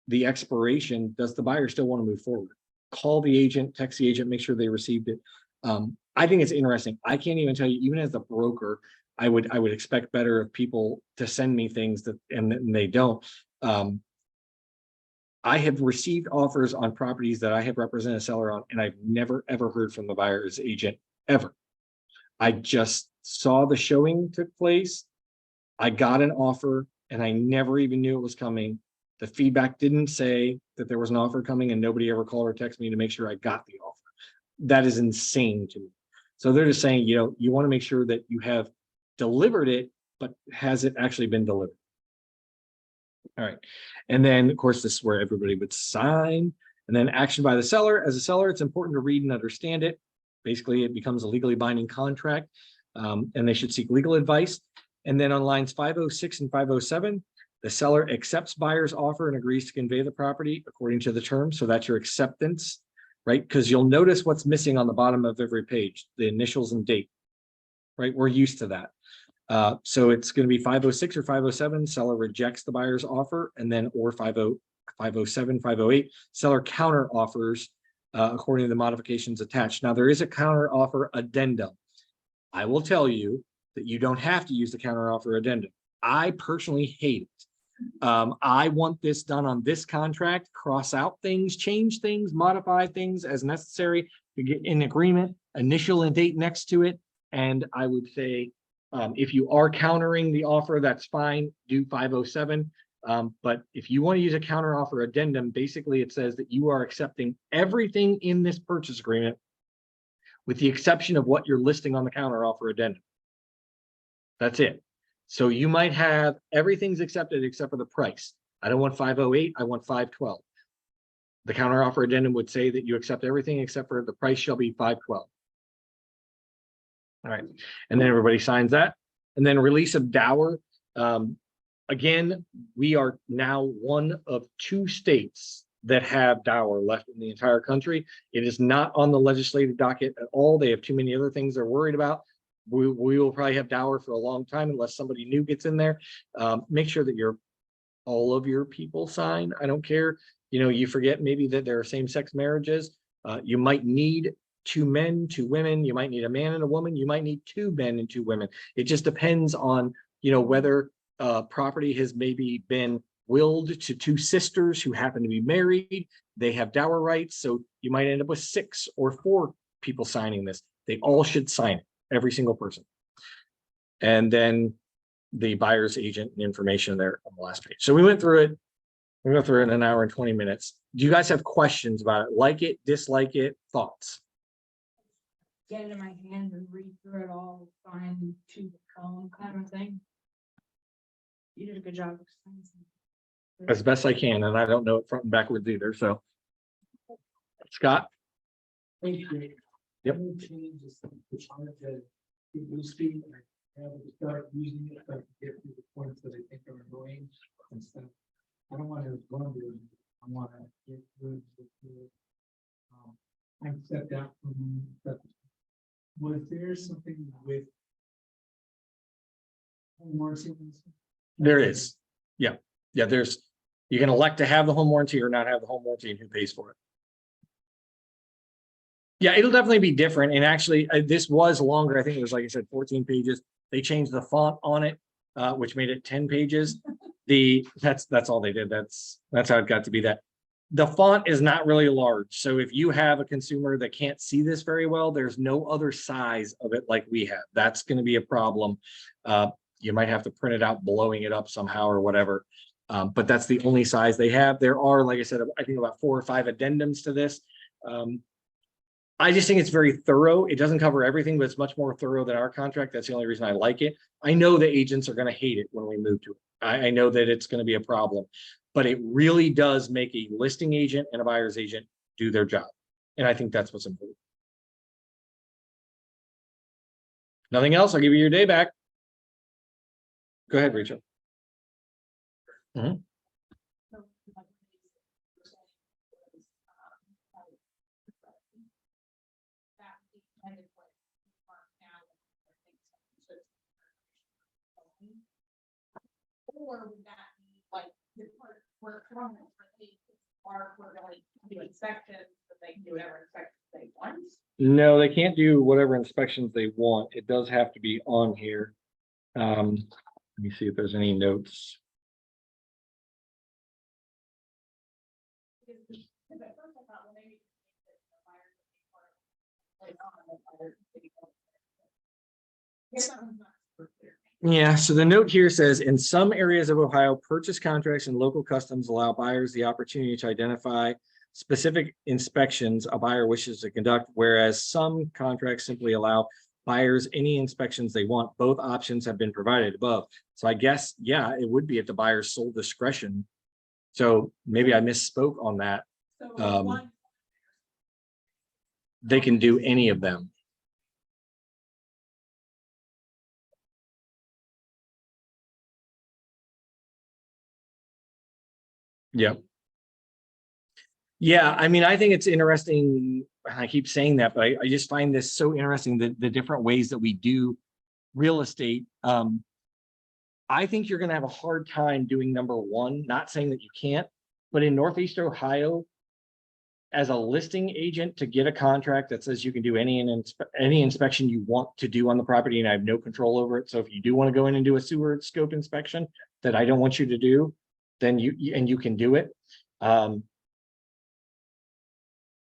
the expiration, does the buyer still want to move forward? Call the agent, text the agent, make sure they received it. I think it's interesting. I can't even tell you, even as a broker, I would expect better of people to send me things that and they don't. I have received offers on properties that I have represented a seller on, and I've never ever heard from the buyer's agent ever. I just saw the showing took place. I got an offer and I never even knew it was coming. The feedback didn't say that there was an offer coming and nobody ever called or texted me to make sure I got the offer. That is insane to me. So they're just saying, you want to make sure that you have delivered it, but has it actually been delivered? All right. And then of course, this is where everybody would sign, and then action by the seller. As a seller, it's important to read and understand it. Basically, it becomes a legally binding contract, and they should seek legal advice. And then on lines 506 and 507, the seller accepts buyer's offer and agrees to convey the property according to the terms. So that's your acceptance, right? Because you'll notice what's missing on the bottom of every page, the initials and date, right? We're used to that. So it's going to be 506 or 507, seller rejects the buyer's offer, and then or 507, 508, seller counter offers according to the modifications attached. Now there is a counter offer addendum. I will tell you that you don't have to use the counter offer addendum. I personally hate it. I want this done on this contract, cross out things, change things, modify things as necessary to get in agreement, initial and date next to it. And I would say, if you are countering the offer, that's fine, do 507. But if you want to use a counter offer addendum, basically it says that you are accepting everything in this purchase agreement with the exception of what you're listing on the counter offer addendum. That's it. So you might have everything's accepted except for the price. I don't want 508, I want 512. The counter offer addendum would say that you accept everything except for the price shall be 512. All right, and then everybody signs that. And then release of dower. Again, we are now one of 2 states that have dower left in the entire country. It is not on the legislative docket at all. They have too many other things they're worried about. We will probably have dower for a long time unless somebody new gets in there. Make sure that all of your people sign. I don't care. You forget maybe that there are same-sex marriages. You might need 2 men, 2 women. You might need a man and a woman. You might need 2 men and 2 women. It just depends on, whether property has maybe been willed to 2 sisters who happen to be married. They have dower rights. So you might end up with 6 or 4 people signing this. They all should sign it, every single person. And then the buyer's agent and information there on the last page. So we went through it. We went through it in an hour and 20 minutes. Do you guys have questions about it? Like it, dislike it, thoughts? Get it in my hand and read through it all, sign to the column kind of thing. You did a good job. As best I can, and I don't know it front and backwards either. So, Scott. Thank you. Yep. Changes which wanted to get speed and have to start using it, but get to the points that I think are annoying and stuff. I don't want to run to it. I want to get through it. I stepped out from that. Was there something with home warranty? There is. Yeah. You can elect to have the home warranty or not have the home warranty, and who pays for it. Yeah, it'll definitely be different. And actually, this was longer. I think it was, like I said, 14 pages. They changed the font on it, which made it 10 pages. That's all they did. That's how it got to be that. the font is not really large. So if you have a consumer that can't see this very well, there's no other size of it like we have. That's going to be a problem. You might have to print it out, blowing it up somehow or whatever. But that's the only size they have. There are, like I said, I think about 4 or 5 addendums to this. I just think it's very thorough. It doesn't cover everything, but it's much more thorough than our contract. That's the only reason I like it. I know the agents are going to hate it when we move to it. I know that it's going to be a problem, but it really does make a listing agent and a buyer's agent do their job. And I think that's what's important. Nothing else. I'll give you your day back. Go ahead, Rachel. Mhm. Or would that be like, we're going to do inspections, but they can do whatever inspections they want? No, they can't do whatever inspections they want. It does have to be on here. Let me see if there's any notes. Because at first I thought, well, maybe the buyers would be part of, like, on the buyers would be part of it. Guess that one's not super clear. Yeah, so the note here says, in some areas of Ohio, purchase contracts and local customs allow buyers the opportunity to identify specific inspections a buyer wishes to conduct, whereas some contracts simply allow buyers any inspections they want. Both options have been provided above. So I guess, yeah, it would be at the buyer's sole discretion. So maybe I misspoke on that. So They can do any of them. Yep. Yeah, I mean, I think it's interesting. I keep saying that, but I just find this so interesting, that the different ways that we do real estate. I think you're going to have a hard time doing number one, not saying that you can't, but in Northeast Ohio, as a listing agent, to get a contract that says you can do any inspection you want to do on the property, and I have no control over it. So if you do want to go in and do a sewer scope inspection that I don't want you to do, then you can do it.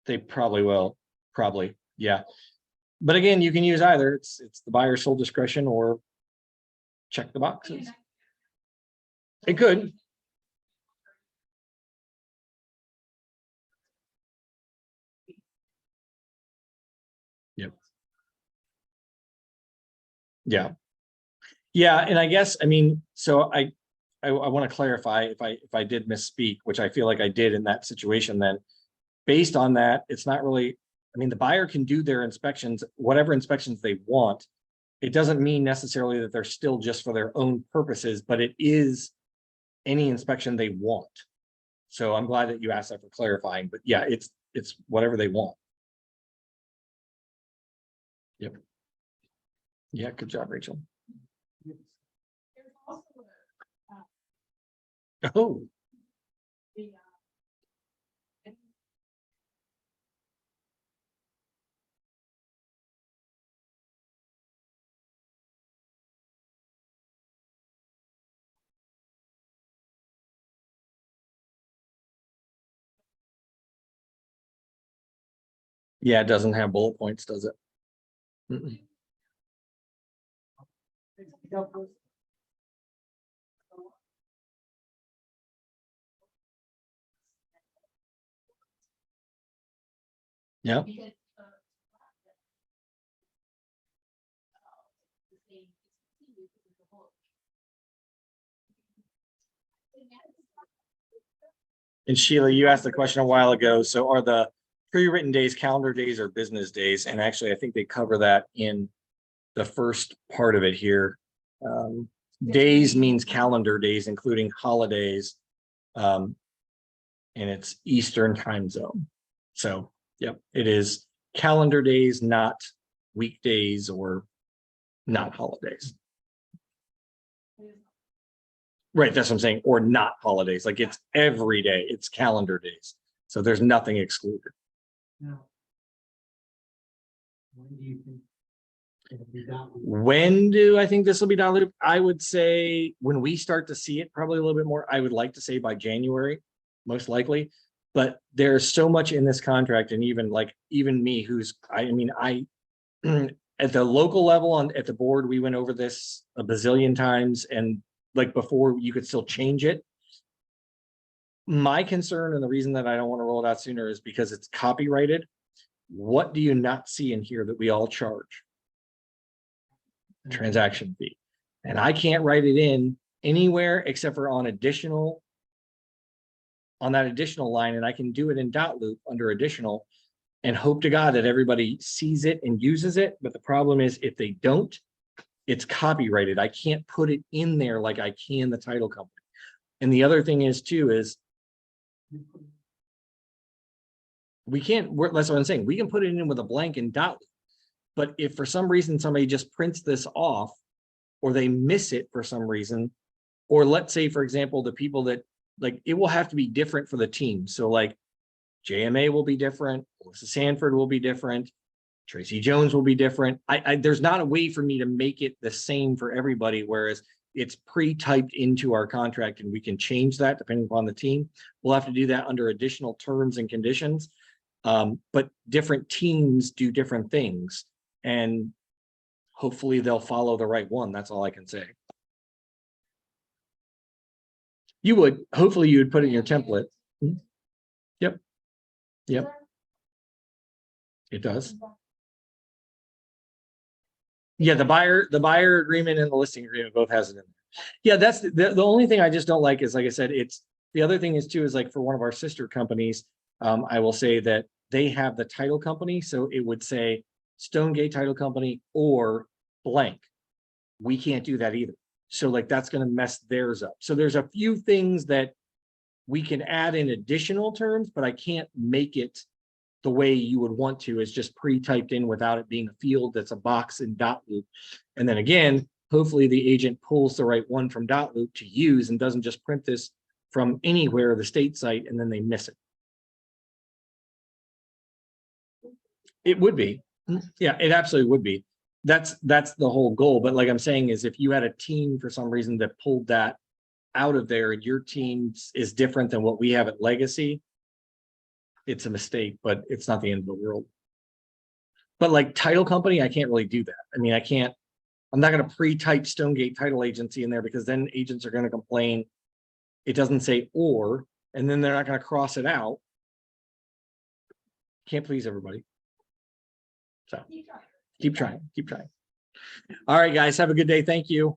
They probably will, yeah. But again, you can use either. It's the buyer's sole discretion, or check the boxes. It could. Yep. Yeah. Yeah, and I guess, I mean, so I want to clarify if I did misspeak, which I feel like I did in that situation. Then based on that, it's not really, I mean, the buyer can do their inspections, whatever inspections they want. It doesn't mean necessarily that they're still just for their own purposes, but it is any inspection they want. So I'm glad that you asked that for clarifying, but yeah, it's whatever they want. Yep. Yeah, good job, Rachel. There's also Oh, the, yeah, it doesn't have bullet points, does it? Mm-mm. Yeah. because the same is continued because the whole. And Sheila, you asked the question a while ago. So are the pre-written days calendar days or business days? And actually, I think they cover that in the first part of it here. Days means calendar days, including holidays. And it's Eastern time zone. So, yep, it is calendar days, not weekdays or not holidays. Right, that's what I'm saying, or not holidays, like it's every day, it's calendar days. So there's nothing excluded. Now, when do you think it'll be done? When do I think this will be diluted? I would say when we start to see it, probably a little bit more. I would like to say by January, most likely. But there's so much in this contract, and even me, who's, I at the local level at the board, we went over this a bazillion times, and like before you could still change it. My concern, and the reason that I don't want to roll it out sooner, is because it's copyrighted. What do you not see in here that we all charge? Transaction fee. And I can't write it in anywhere except for on that additional line, and I can do it in dot loop under additional and hope to God that everybody sees it and uses it. But the problem is, if they don't, it's copyrighted. I can't put it in there like I can the title company. And the other thing is too, is we can't, that's what I'm saying. We can put it in with a blank and dot loop. But if for some reason somebody just prints this off, or they miss it for some reason, or let's say, for example, the people that, like, it will have to be different for the team. So like JMA will be different, Melissa Sanford will be different, Tracy Jones will be different. There's not a way for me to make it the same for everybody, whereas it's pre-typed into our contract and we can change that depending upon the team. We'll have to do that under additional terms and conditions. But different teams do different things, and hopefully they'll follow the right one. That's all I can say. You would, hopefully you would put it in your template. Yep. Yep. It does. Yeah, the buyer agreement and the listing agreement both has it in there. Yeah, that's the only thing I just don't like is, like I said, it's the other thing is too, is like for one of our sister companies, I will say that they have the title company. So it would say Stonegate Title Company or blank. We can't do that either. So like that's going to mess theirs up. So there's a few things that we can add in additional terms, but I can't make it the way you would want to, is just pre-typed in without it being a field that's a box in dot loop. And then again, hopefully the agent pulls the right one from dot loop to use and doesn't just print this from anywhere, the state site, and then they miss it. It would be. Yeah, it absolutely would be. That's the whole goal. But like I'm saying is, if you had a team for some reason that pulled that out of there and your team is different than what we have at Legacy, it's a mistake, but it's not the end of the world. But like title company, I can't really do that. I mean, I'm not going to pre-type Stonegate Title Agency in there, because then agents are going to complain it doesn't say or, and then they're not going to cross it out. Can't please everybody. So keep trying. All right, guys, have a good day. Thank you.